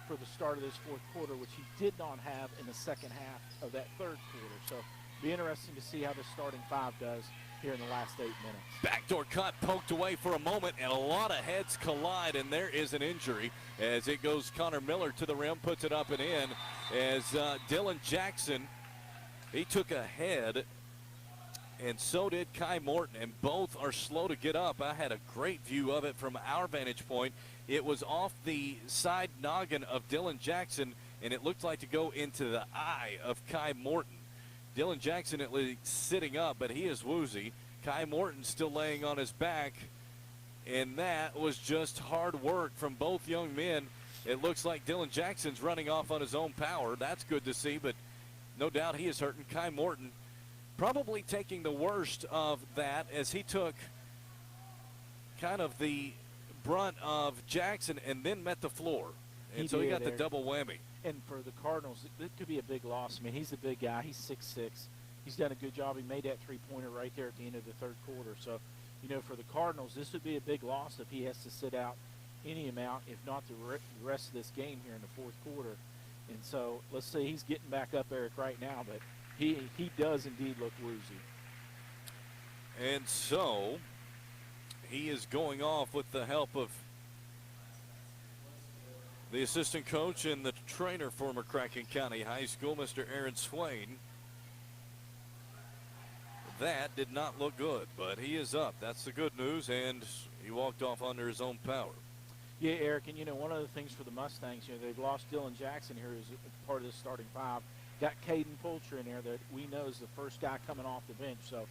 for the start of this fourth quarter, which he did not have in the second half of that third quarter. So it'll be interesting to see how the starting 5 does here in the last 8 minutes. Backdoor cut poked away for a moment, and a lot of heads collide, and there is an injury as it goes Connor Miller to the rim, puts it up and in, as Dylan Jackson, he took a head, and so did Kai Morton, and both are slow to get up. I had a great view of it from our vantage point. It was off the side noggin of Dylan Jackson, and it looked like to go into the eye of Kai Morton. Dylan Jackson at least sitting up, but he is woozy. Kai Morton still laying on his back, and that was just hard work from both young men. It looks like Dylan Jackson's running off on his own power. That's good to see, but no doubt he is hurting. Kai Morton probably taking the worst of that as he took kind of the brunt of Jackson and then met the floor. And so he got the double whammy. And for the Cardinals, it could be a big loss. I mean, he's a big guy. He's 6'6". He's done a good job. He made that three-pointer right there at the end of the third quarter. So, you know, for the Cardinals, this would be a big loss if he has to sit out any amount, if not the rest of this game here in the fourth quarter. And so let's see, he's getting back up, Eric, right now, but he does indeed look woozy. And so he is going off with the help of the assistant coach and the trainer for McCracken County High School, Mr. Aaron Swain. That did not look good, but he is up. That's the good news, and he walked off under his own power. Yeah, Eric, and, one of the things for the Mustangs, they've lost Dylan Jackson here as part of the starting five. Got Caden Fulcher in there that we know is the first guy coming off the bench. So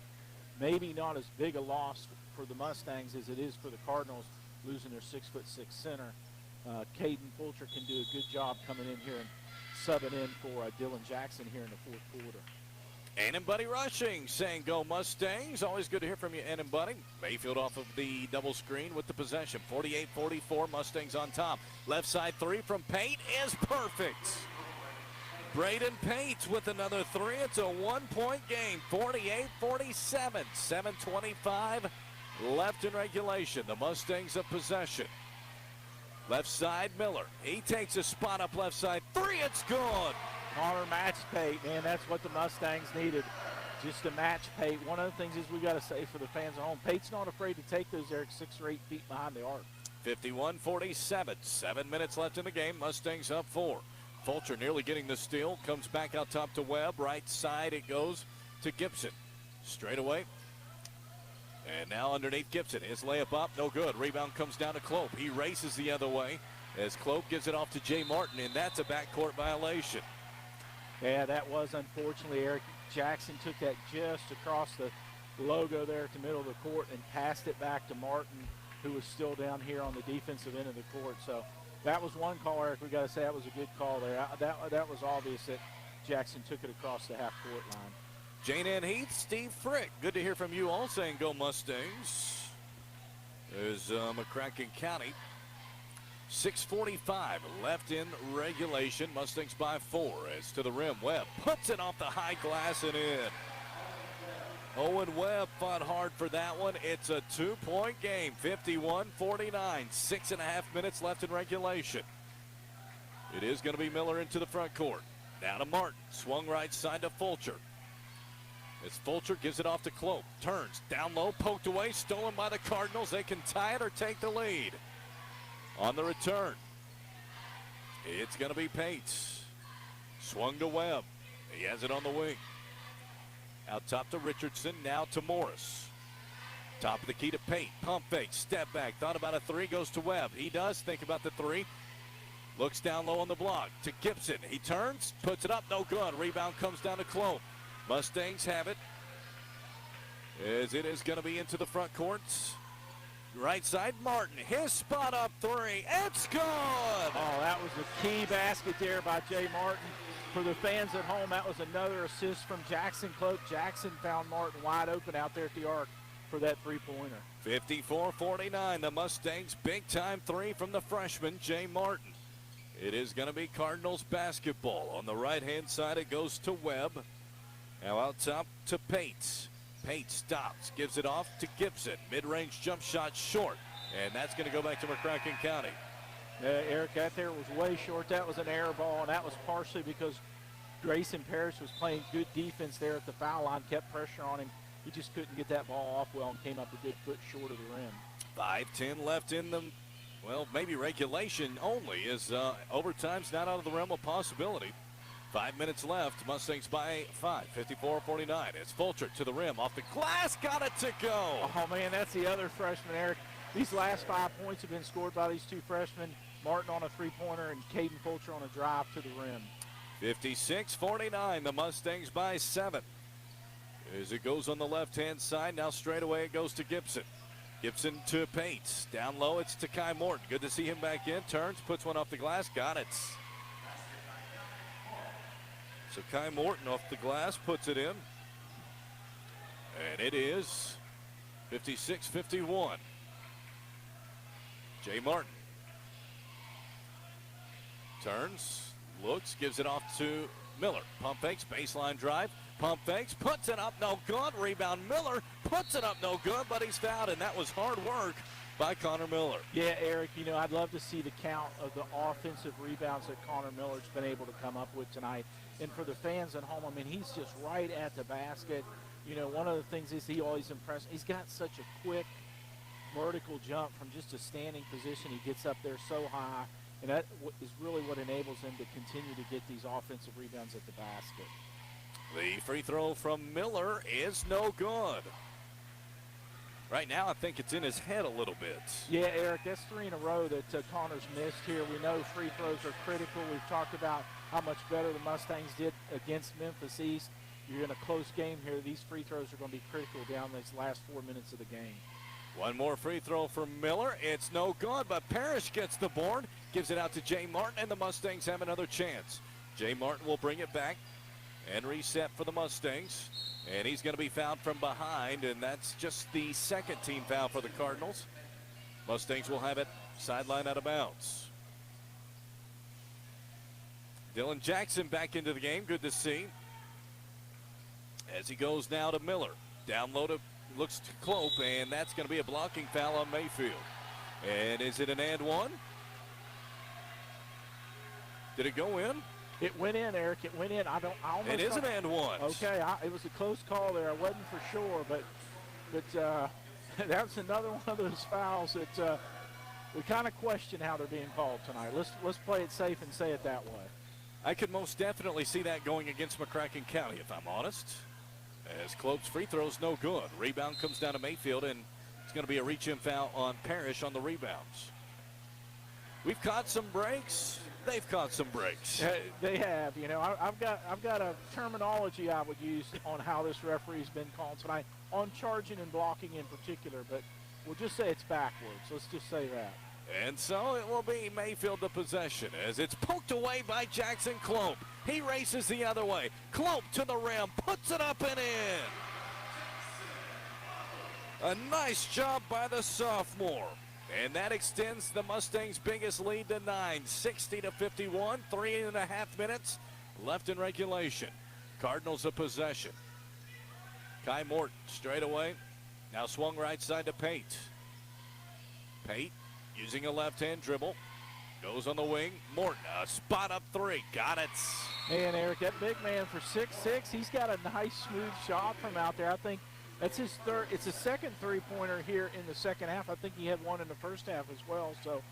maybe not as big a loss for the Mustangs as it is for the Cardinals, losing their 6'6" center. Caden Fulcher can do a good job coming in here and subbing in for Dylan Jackson here in the fourth quarter. Ann and Buddy rushing, saying go Mustangs. Always good to hear from you, Ann and Buddy. Mayfield off of the double screen with the possession. 48-44, Mustangs on top. Left side three from Pate is perfect. Braden Pate with another three. It's a one-point game, 48-47, 7:25 left in regulation. The Mustangs have possession. Left side, Miller. He takes a spot up left side. Three, it's good. Connor match Pate, man, that's what the Mustangs needed, just to match Pate. One of the things is we got to say for the fans at home, Pate's not afraid to take those, Eric, 6 or 8 feet behind the arc. 51-47, 7 minutes left in the game. Mustangs up 4. Fulcher nearly getting the steal, comes back out top to Webb. Right side it goes to Gibson. Straight away. And now underneath Gibson. His layup up, no good. Rebound comes down to Clope. He races the other way as Clope gives it off to Jay Martin, and that's a backcourt violation. Yeah, that was unfortunately, Eric. Jackson took that just across the logo there at the middle of the court and passed it back to Martin, who was still down here on the defensive end of the court. So that was one call, Eric. We got to say that was a good call there. That was obvious that Jackson took it across the half-court line. Jane Ann Heath, Steve Frick. Good to hear from you all saying go Mustangs. There's McCracken County. 6:45 left in regulation. Mustangs by 4 as to the rim. Webb puts it off the high glass and in. Owen Webb fought hard for that one. It's a 2-point game, 51-49. 6.5 minutes left in regulation. It is going to be Miller into the front court. Now to Martin. Swung right side to Fulcher. As Fulcher gives it off to Clope. Turns down low, poked away, stolen by the Cardinals. They can tie it or take the lead. On the return, it's going to be Pate. Swung to Webb. He has it on the wing. Out top to Richardson, now to Morris. Top of the key to Pate. Pump fake, step back, thought about a three, goes to Webb. He does think about the three. Looks down low on the block to Gibson. He turns, puts it up, no good. Rebound comes down to Clope. Mustangs have it as it is going to be into the front court. Right side, Martin, his spot up three, it's good! Oh, that was a key basket there by Jay Martin. For the fans at home, that was another assist from Jackson Clope. Jackson found Martin wide open out there at the arc for that three-pointer. 54-49, the Mustangs, big-time three from the freshman, Jay Martin. It is going to be Cardinals basketball. On the right-hand side, it goes to Webb. Now out top to Pate. Pate stops, gives it off to Gibson. Mid-range jump shot short, and that's going to go back to McCracken County. Eric, that there was way short. That was an error ball, and that was partially because Grayson Parrish was playing good defense there at the foul line, kept pressure on him. He just couldn't get that ball off well and came up a good foot short of the rim. 5:10 left in the, well, maybe regulation only, as overtime's not out of the realm of possibility. 5 minutes left. Mustangs by 5. 54-49. It's Fulcher to the rim. Off the glass. Got it to go. Oh, man, that's the other freshman, Eric. These last 5 points have been scored by these two freshmen. Martin on a three-pointer and Caden Fulcher on a drive to the rim. 56-49. The Mustangs by 7. As it goes on the left-hand side. Now straight away it goes to Gibson. Gibson to Pate. Down low, it's to Kai Morton. Good to see him back in. Turns, puts one off the glass. Got it. So Kai Morton off the glass, puts it in. And it is 56-51. Jay Martin turns, looks, gives it off to Miller. Pump fakes, baseline drive. Pump fakes, puts it up, no good. Rebound, Miller puts it up, no good, but he's fouled, and that was hard work by Connor Miller. Yeah, Eric, I'd love to see the count of the offensive rebounds that Connor Miller's been able to come up with tonight. And for the fans at home, he's just right at the basket. One of the things is he always impressed. He's got such a quick vertical jump from just a standing position. He gets up there so high, and that is really what enables him to continue to get these offensive rebounds at the basket. The free throw from Miller is no good. Right now, I think it's in his head a little bit. Yeah, Eric, that's 3 in a row that Connor's missed here. We know free throws are critical. We've talked about how much better the Mustangs did against Memphis East. You're in a close game here. These free throws are going to be critical down these last 4 minutes of the game. One more free throw from Miller. It's no good, but Parrish gets the board, gives it out to Jay Martin, and the Mustangs have another chance. Jay Martin will bring it back and reset for the Mustangs. And he's going to be fouled from behind, and that's just the second team foul for the Cardinals. Mustangs will have it sideline out of bounds. Dylan Jackson back into the game. Good to see. As he goes now to Miller. Down low to looks to Clope, and that's going to be a blocking foul on Mayfield. And is it an and one? Did it go in? It went in, Eric. It went in. It is an and one. Okay, it was a close call there. I wasn't for sure, but that's another one of those fouls that we kind of question how they're being called tonight. Let's play it safe and say it that way. I could most definitely see that going against McCracken County, if I'm honest. As Clope's free throw's no good. Rebound comes down to Mayfield, and it's going to be a reach-in foul on Parrish on the rebounds. We've caught some breaks. They've caught some breaks. They have. I've got a terminology I would use on how this referee's been called tonight, on charging and blocking in particular, but we'll just say it's backwards. Let's just say that. And so it will be Mayfield the possession as it's poked away by Jackson Clope. He races the other way. Clope to the rim, puts it up and in. A nice job by the sophomore. And that extends the Mustangs' biggest lead to 9, 60-51, 3.5 minutes left in regulation. Cardinals a possession. Kai Morton straight away. Now swung right side to Pate. Pate using a left-hand dribble. Goes on the wing. Morton, a spot up three. Got it. Man, Eric, that big man for 6'6", he's got a nice smooth shot from out there. I think that's his third. It's his second three-pointer here in the second half. I think he had one in the first half as well. So,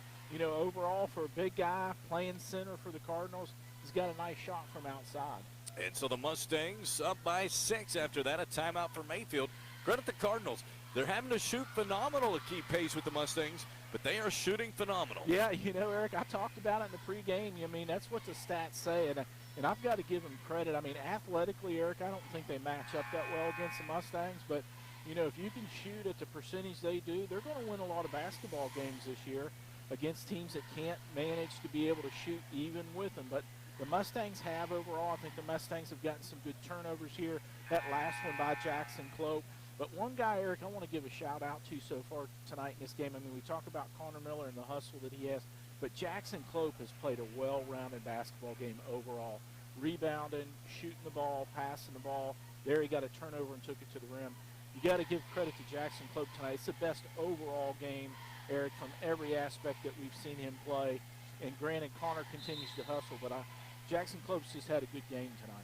overall for a big guy playing center for the Cardinals, he's got a nice shot from outside. And so the Mustangs up by 6 after that. A timeout for Mayfield. Credit the Cardinals. They're having to shoot phenomenal to keep pace with the Mustangs, but they are shooting phenomenal. Yeah, Eric, I talked about it in the pregame. That's what the stats say, and I've got to give them credit. Athletically, Eric, I don't think they match up that well against the Mustangs, but, if you can shoot at the percentage they do, they're going to win a lot of basketball games this year against teams that can't manage to be able to shoot even with them. But the Mustangs have overall. I think the Mustangs have gotten some good turnovers here. That last one by Jackson Clope. But one guy, Eric, I want to give a shout-out to so far tonight in this game. We talk about Connor Miller and the hustle that he has, but Jackson Clope has played a well-rounded basketball game overall. Rebounding, shooting the ball, passing the ball. There he got a turnover and took it to the rim. You got to give credit to Jackson Clope tonight. It's the best overall game, Eric, from every aspect that we've seen him play. And granted, Connor continues to hustle, but Jackson Clope's just had a good game tonight.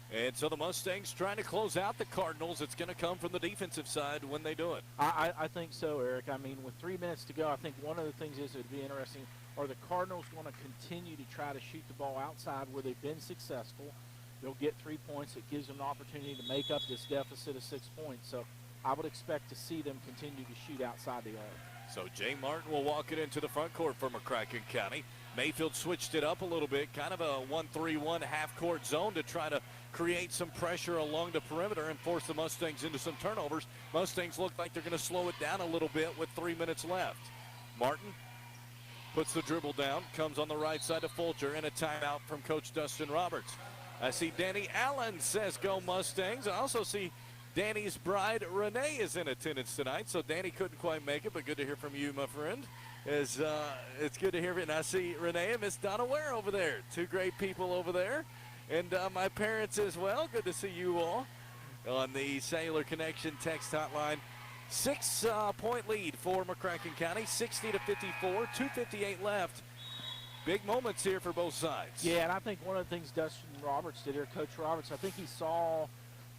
And so the Mustangs trying to close out the Cardinals. It's going to come from the defensive side when they do it. I think so, Eric. With 3 minutes to go, I think one of the things is it would be interesting, are the Cardinals going to continue to try to shoot the ball outside where they've been successful? They'll get 3 points. It gives them an opportunity to make up this deficit of 6 points. So I would expect to see them continue to shoot outside the arc. So Jay Martin will walk it into the front court for McCracken County. Mayfield switched it up a little bit, kind of a 1-3-1 half-court zone to try to create some pressure along the perimeter and force the Mustangs into some turnovers. Mustangs look like they're going to slow it down a little bit with 3 minutes left. Martin puts the dribble down, comes on the right side to Fulcher, and a timeout from Coach Dustin Roberts. I see Danny Allen says go Mustangs. I also see Danny's bride, Renee, is in attendance tonight, so Danny couldn't quite make it, but good to hear from you, my friend. It's good to hear from you. And I see Renee and Miss Donna Ware over there, two great people over there. And my parents as well. Good to see you all on the Cellular Connection text hotline. 6-point lead for McCracken County, 60-54, 2:58 left. Big moments here for both sides. Yeah, and I think one of the things Dustin Roberts did here, Coach Roberts, I think he saw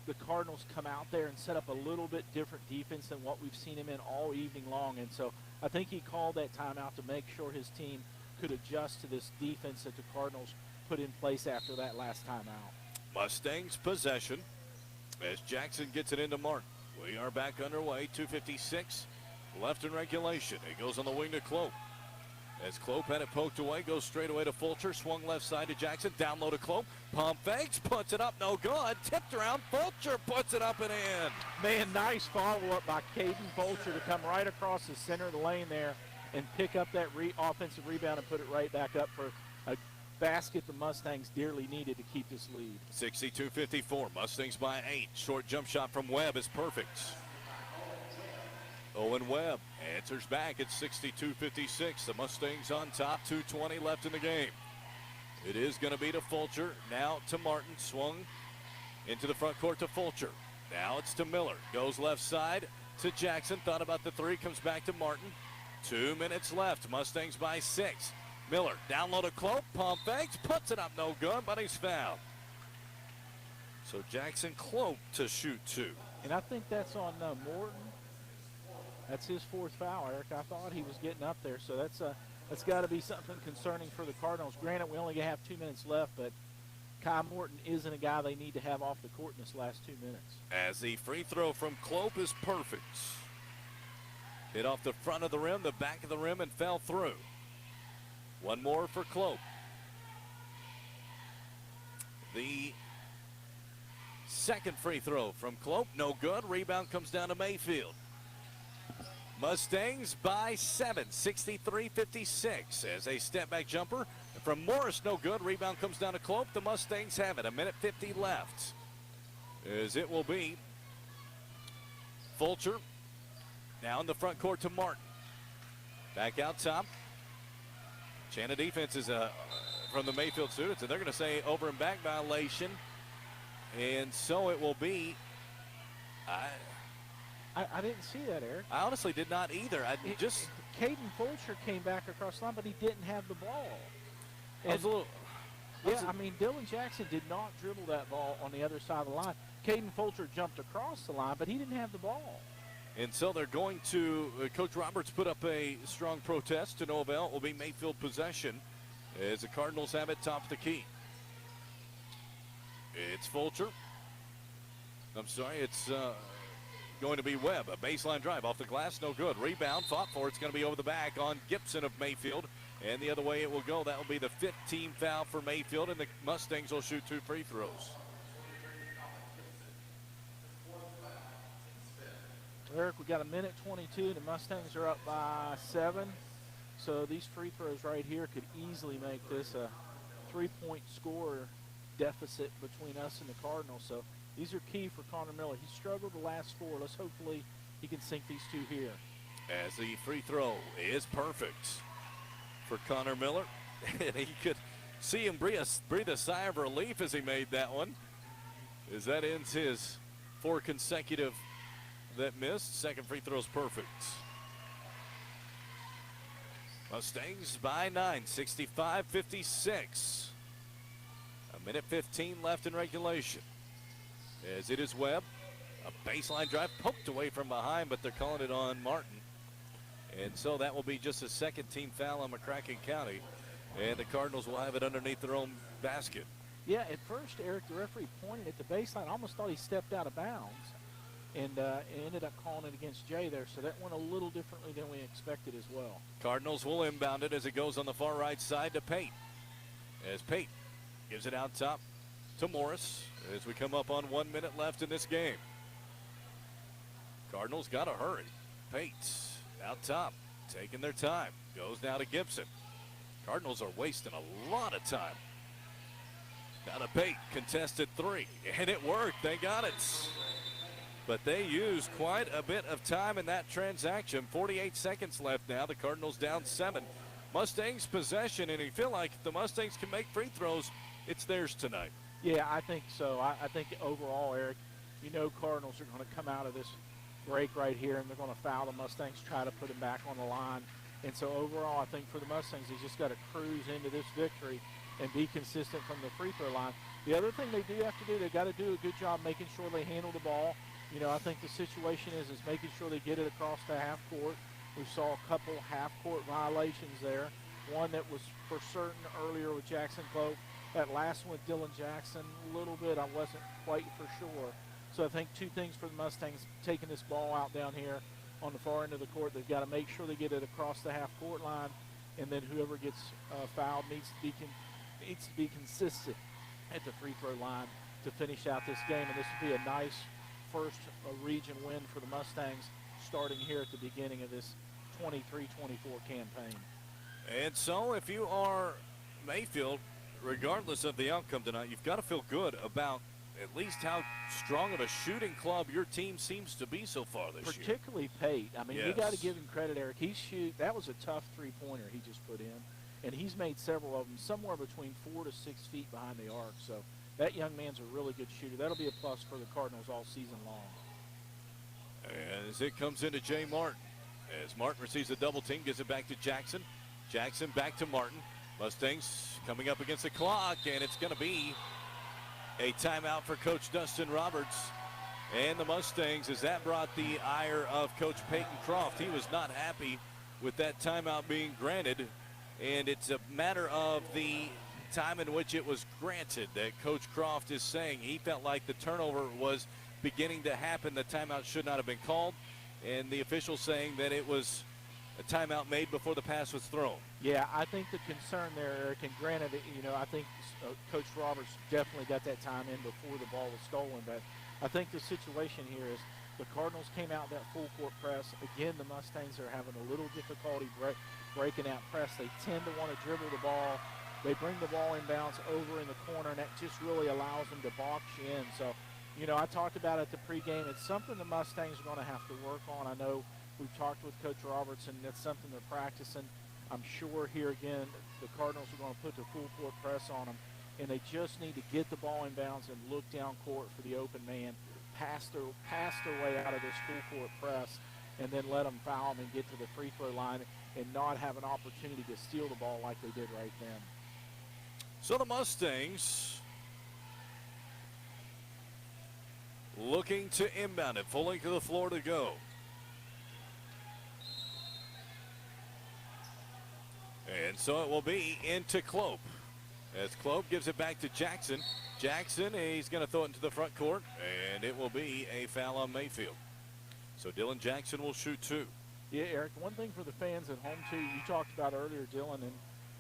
the Cardinals come out there and set up a little bit different defense than what we've seen him in all evening long. And so I think he called that timeout to make sure his team could adjust to this defense that the Cardinals put in place after that last timeout. Mustangs possession as Jackson gets it into Martin. We are back underway, 2:56 left in regulation. It goes on the wing to Clope. As Clope had it poked away, goes straight away to Fulcher, swung left side to Jackson, down low to Clope. Pump fakes, puts it up, no good. Tipped around, Fulcher puts it up and in. Man, nice follow-up by Caden Fulcher to come right across the center of the lane there and pick up that offensive rebound and put it right back up for a basket the Mustangs dearly needed to keep this lead. 62-54, Mustangs by 8. Short jump shot from Webb is perfect. Owen Webb answers back at 62-56. The Mustangs on top, 2:20 left in the game. It is going to be to Fulcher. Now to Martin. Swung into the front court to Fulcher. Now it's to Miller. Goes left side to Jackson. Thought about the three. Comes back to Martin. 2 minutes left. Mustangs by 6. Miller down low to Clope. Pump fakes. Puts it up. No good, but he's fouled. So Jackson Clope to shoot 2. And I think that's on Morton. That's his 4th foul, Eric. I thought he was getting up there, so that's got to be something concerning for the Cardinals. Granted, we only have 2 minutes left, but Kai Morton isn't a guy they need to have off the court in this last 2 minutes. As the free throw from Clope is perfect. Hit off the front of the rim, the back of the rim, and fell through. One more for Clope. The second free throw from Clope, no good. Rebound comes down to Mayfield. Mustangs by 7, 63-56 as a step-back jumper from Morris, no good. Rebound comes down to Clope. The Mustangs have it. 1:50 left as it will be Fulcher now in the front court to Martin. Back out top. Channel defense is from the Mayfield students, and they're going to say over and back violation. And so it will be. I didn't see that, Eric. I honestly did not either. Caden Fulcher came back across the line, but he didn't have the ball. Dylan Jackson did not dribble that ball on the other side of the line. Caden Fulcher jumped across the line, but he didn't have the ball. And so they're going to, Coach Roberts put up a strong protest to no avail. It will be Mayfield possession as the Cardinals have it top of the key. It's Fulcher. I'm sorry, it's going to be Webb. A baseline drive off the glass, no good. Rebound, fought for. It's going to be over the back on Gibson of Mayfield. And the other way it will go. That will be the 15th foul for Mayfield, and the Mustangs will shoot 2 free throws. Eric, we got 1:22. The Mustangs are up by 7. So these free throws right here could easily make this a 3-point score deficit between us and the Cardinals. So these are key for Connor Miller. He struggled the last 4. Let's hopefully he can sink these 2 here. As the free throw is perfect for Connor Miller. And he could see him breathe a sigh of relief as he made that one. As that ends his 4 consecutive that missed. Second free throw is perfect. Mustangs by 9, 65-56. 1:15 left in regulation. As it is Webb. A baseline drive poked away from behind, but they're calling it on Martin. And so that will be just a second team foul on McCracken County. And the Cardinals will have it underneath their own basket. Yeah, at first, Eric, the referee pointed at the baseline. I almost thought he stepped out of bounds. And ended up calling it against Jay there. So that went a little differently than we expected as well. Cardinals will inbound it as it goes on the far right side to Pate. As Pate gives it out top to Morris as we come up on 1 minute left in this game. Cardinals got to hurry. Pate out top, taking their time. Goes now to Gibson. Cardinals are wasting a lot of time. Now to Pate, contested 3. And it worked. They got it. But they used quite a bit of time in that transaction. 48 seconds left now. The Cardinals down 7. Mustangs possession, and you feel like if the Mustangs can make free throws, it's theirs tonight. Yeah, I think so. I think overall, Eric, Cardinals are going to come out of this break right here, and they're going to foul the Mustangs, try to put him back on the line. And so overall, I think for the Mustangs, they just got to cruise into this victory and be consistent from the free throw line. The other thing they do have to do, they got to do a good job making sure they handle the ball. You know, I think the situation is making sure they get it across the half court. We saw a couple half court violations there. One that was for certain earlier with Jackson Cloak. That last one with Dylan Jackson, a little bit, I wasn't quite for sure. So I think two things for the Mustangs, taking this ball out down here on the far end of the court. They've got to make sure they get it across the half court line, and then whoever gets fouled needs to be consistent at the free throw line to finish out this game. And this would be a nice first region win for the Mustangs starting here at the beginning of this 23-24 campaign. And so if you are Mayfield, regardless of the outcome tonight, you've got to feel good about at least how strong of a shooting club your team seems to be so far this year. Particularly Pate. I mean, yes. You got to give him credit, Eric. That was a tough three-pointer he just put in, and he's made several of them somewhere between 4 to 6 feet behind the arc. So that young man's a really good shooter. That'll be a plus for the Cardinals all season long. And as it comes into Jay Martin, as Martin receives a double team, gives it back to Jackson. Jackson back to Martin. Mustangs coming up against the clock, and it's going to be a timeout for Coach Dustin Roberts and the Mustangs, as that brought the ire of Coach Peyton Croft. He was not happy with that timeout being granted, and it's a matter of the time in which it was granted that Coach Croft is saying he felt like the turnover was beginning to happen. The timeout should not have been called, and the official saying that it was a timeout made before the pass was thrown. Yeah, I think the concern there, Eric, and granted, I think Coach Roberts definitely got that time in before the ball was stolen, but I think the situation here is the Cardinals came out that full court press. Again, the Mustangs are having a little difficulty breaking that press. They tend to want to dribble the ball. They bring the ball inbounds over in the corner, and that just really allows them to box you in. So, I talked about at the pregame, it's something the Mustangs are going to have to work on. I know we've talked with Coach Roberts, and that's something they're practicing. I'm sure here again the Cardinals are going to put the full court press on them, and they just need to get the ball in bounds and look down court for the open man, pass their way out of this full court press, and then let them foul them and get to the free throw line and not have an opportunity to steal the ball like they did right then. So the Mustangs looking to inbound it, full length of the floor to go. And so it will be into Clope, as Clope gives it back to Jackson. Jackson, he's going to throw it into the front court, and it will be a foul on Mayfield. So Dylan Jackson will shoot two. Yeah, Eric, one thing for the fans at home, too, you talked about earlier, Dylan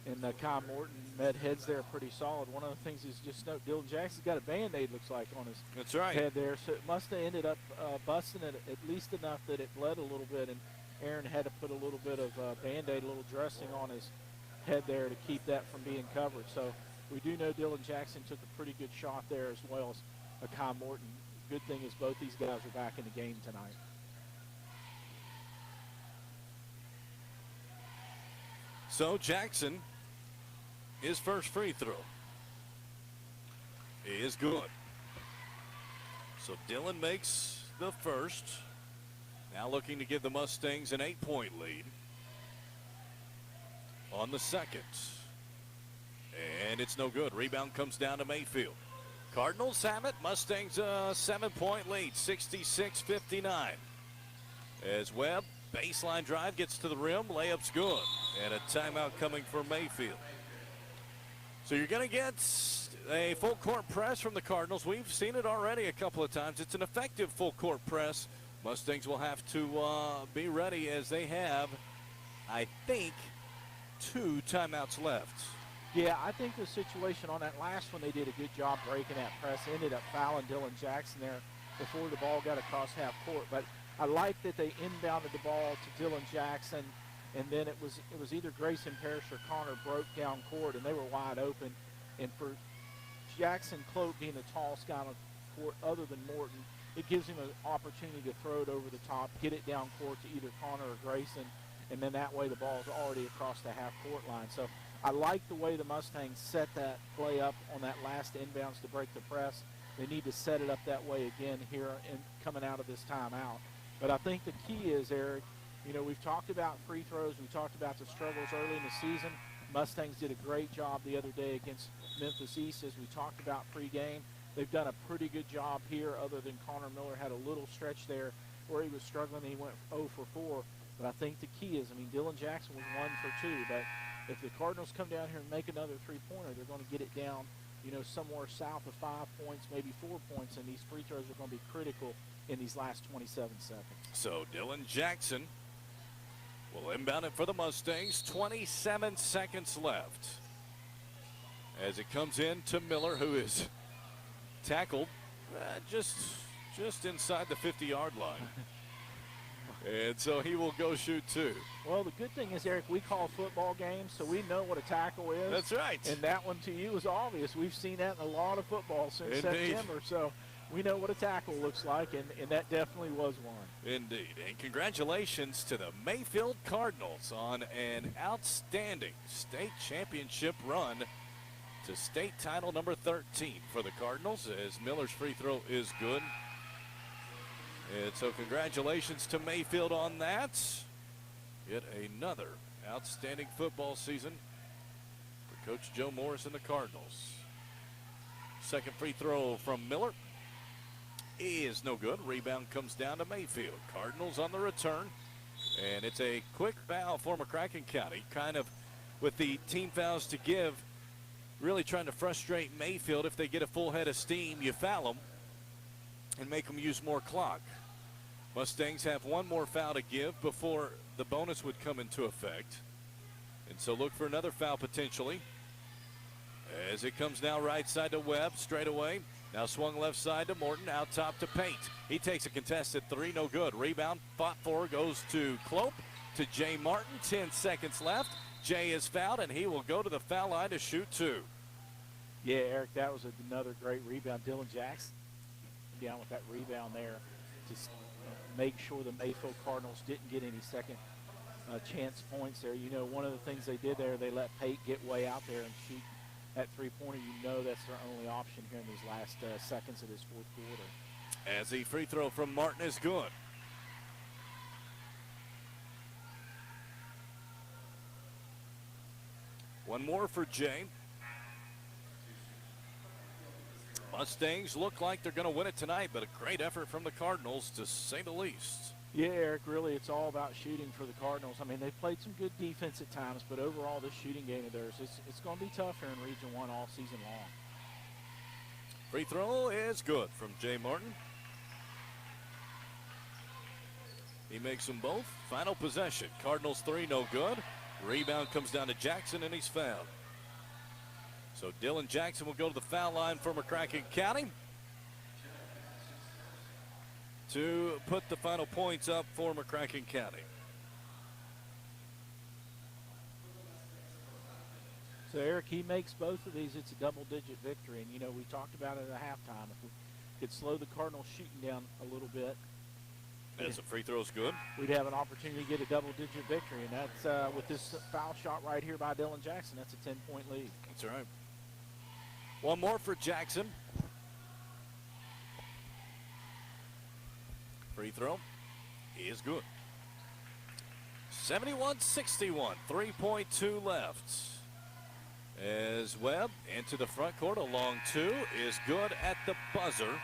and Kyle Morton met heads there pretty solid. One of the things is just note Dylan Jackson's got a Band-Aid, looks like, on his head there. So it must have ended up busting it at least enough that it bled a little bit, and Aaron had to put a little bit of Band-Aid, a little dressing on his head there to keep that from being covered. So we do know Dylan Jackson took a pretty good shot there, as well as Kyle Morton. Good thing is both these guys are back in the game tonight. So Jackson, his first free throw is good. So Dylan makes the first. Now looking to give the Mustangs an 8-point lead on the second. And it's no good. Rebound comes down to Mayfield. Cardinals have it. Mustangs a 7-point lead, 66-59. As Webb, baseline drive, gets to the rim. Layup's good. And a timeout coming for Mayfield. So you're going to get a full court press from the Cardinals. We've seen it already a couple of times. It's an effective full court press. Mustangs will have to be ready, as they have, I think, 2 timeouts left. Yeah, I think the situation on that last one, they did a good job breaking that press. Ended up fouling Dylan Jackson there before the ball got across half court. But I like that they inbounded the ball to Dylan Jackson, and then it was either Grayson Parrish or Connor broke down court, and they were wide open. And for Jackson Cloak being the tallest guy on the court other than Morton, it gives him an opportunity to throw it over the top, get it down court to either Connor or Grayson, and then that way the ball is already across the half-court line. So I like the way the Mustangs set that play up on that last inbounds to break the press. They need to set it up that way again here and coming out of this timeout. But I think the key is, Eric, you know, we've talked about free throws. We talked about the struggles early in the season. Mustangs did a great job the other day against Memphis East, as we talked about pregame. They've done a pretty good job here, other than Connor Miller had a little stretch there where he was struggling. He went 0 for 4. But I think the key is, I mean, Dylan Jackson was 1 for 2. But if the Cardinals come down here and make another three-pointer, they're going to get it down, you know, somewhere south of 5 points, maybe 4 points, and these free throws are going to be critical in these last 27 seconds. So Dylan Jackson will inbound it for the Mustangs. 27 seconds left as it comes in to Miller, who is tackled just inside the 50-yard line. And so he will go shoot 2. Well, the good thing is, Eric, we call football games, so we know what a tackle is. That's right. And that one to you is obvious. We've seen that in a lot of football since September. So we know what a tackle looks like, and that definitely was one. Indeed. And congratulations to the Mayfield Cardinals on an outstanding state championship run to state title number 13 for the Cardinals, as Miller's free throw is good. And so congratulations to Mayfield on that. Yet another outstanding football season for Coach Joe Morris and the Cardinals. Second free throw from Miller is no good. Rebound comes down to Mayfield. Cardinals on the return. And it's a quick foul for McCracken County. Kind of with the team fouls to give, really trying to frustrate Mayfield. If they get a full head of steam, you foul them and make them use more clock. Mustangs have one more foul to give before the bonus would come into effect. And so look for another foul potentially. As it comes now right side to Webb, straight away. Now swung left side to Morton, out top to Paint. He takes a contested 3, no good. Rebound, fought for, goes to Clope, to Jay Martin. 10 seconds left. Jay is fouled, and he will go to the foul line to shoot 2. Yeah, Eric, that was another great rebound. Dylan Jackson down with that rebound there to make sure the Mayfield Cardinals didn't get any second chance points there. You know, one of the things they did there, they let Pate get way out there and shoot that three-pointer. You know that's their only option here in these last seconds of this fourth quarter. As the free throw from Martin is good. One more for Jay. Mustangs look like they're going to win it tonight, but a great effort from the Cardinals, to say the least. Yeah, Eric, really it's all about shooting for the Cardinals. I mean, they've played some good defense at times, but overall this shooting game of theirs, it's going to be tough here in Region 1 all season long. Free throw is good from Jay Martin. He makes them both. Final possession. Cardinals 3, no good. Rebound comes down to Jackson, and he's fouled. So Dylan Jackson will go to the foul line for McCracken County to put the final points up for McCracken County. So, Eric, he makes both of these. It's a double-digit victory. And, you know, we talked about it at halftime. If we could slow the Cardinals shooting down a little bit, as the free throw's good, we'd have an opportunity to get a double-digit victory. And that's with this foul shot right here by Dylan Jackson, that's a 10-point lead. That's right. One more for Jackson. Free throw is good. 71-61, 3.2 left. As Webb into the front court, a long 2 is good at the buzzer.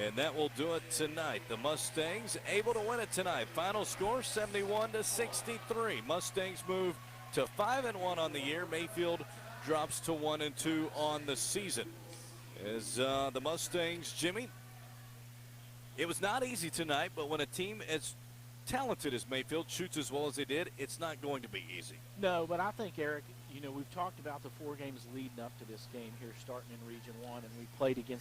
And that will do it tonight. The Mustangs able to win it tonight. Final score 71-63. Mustangs move to 5-1 on the year. Mayfield drops to 1-2 on the season. As the Mustangs, Jimmy, it was not easy tonight, but when a team as talented as Mayfield shoots as well as they did, it's not going to be easy. No, but I think, Eric, you know, we've talked about the 4 games leading up to this game here starting in Region 1, and we played against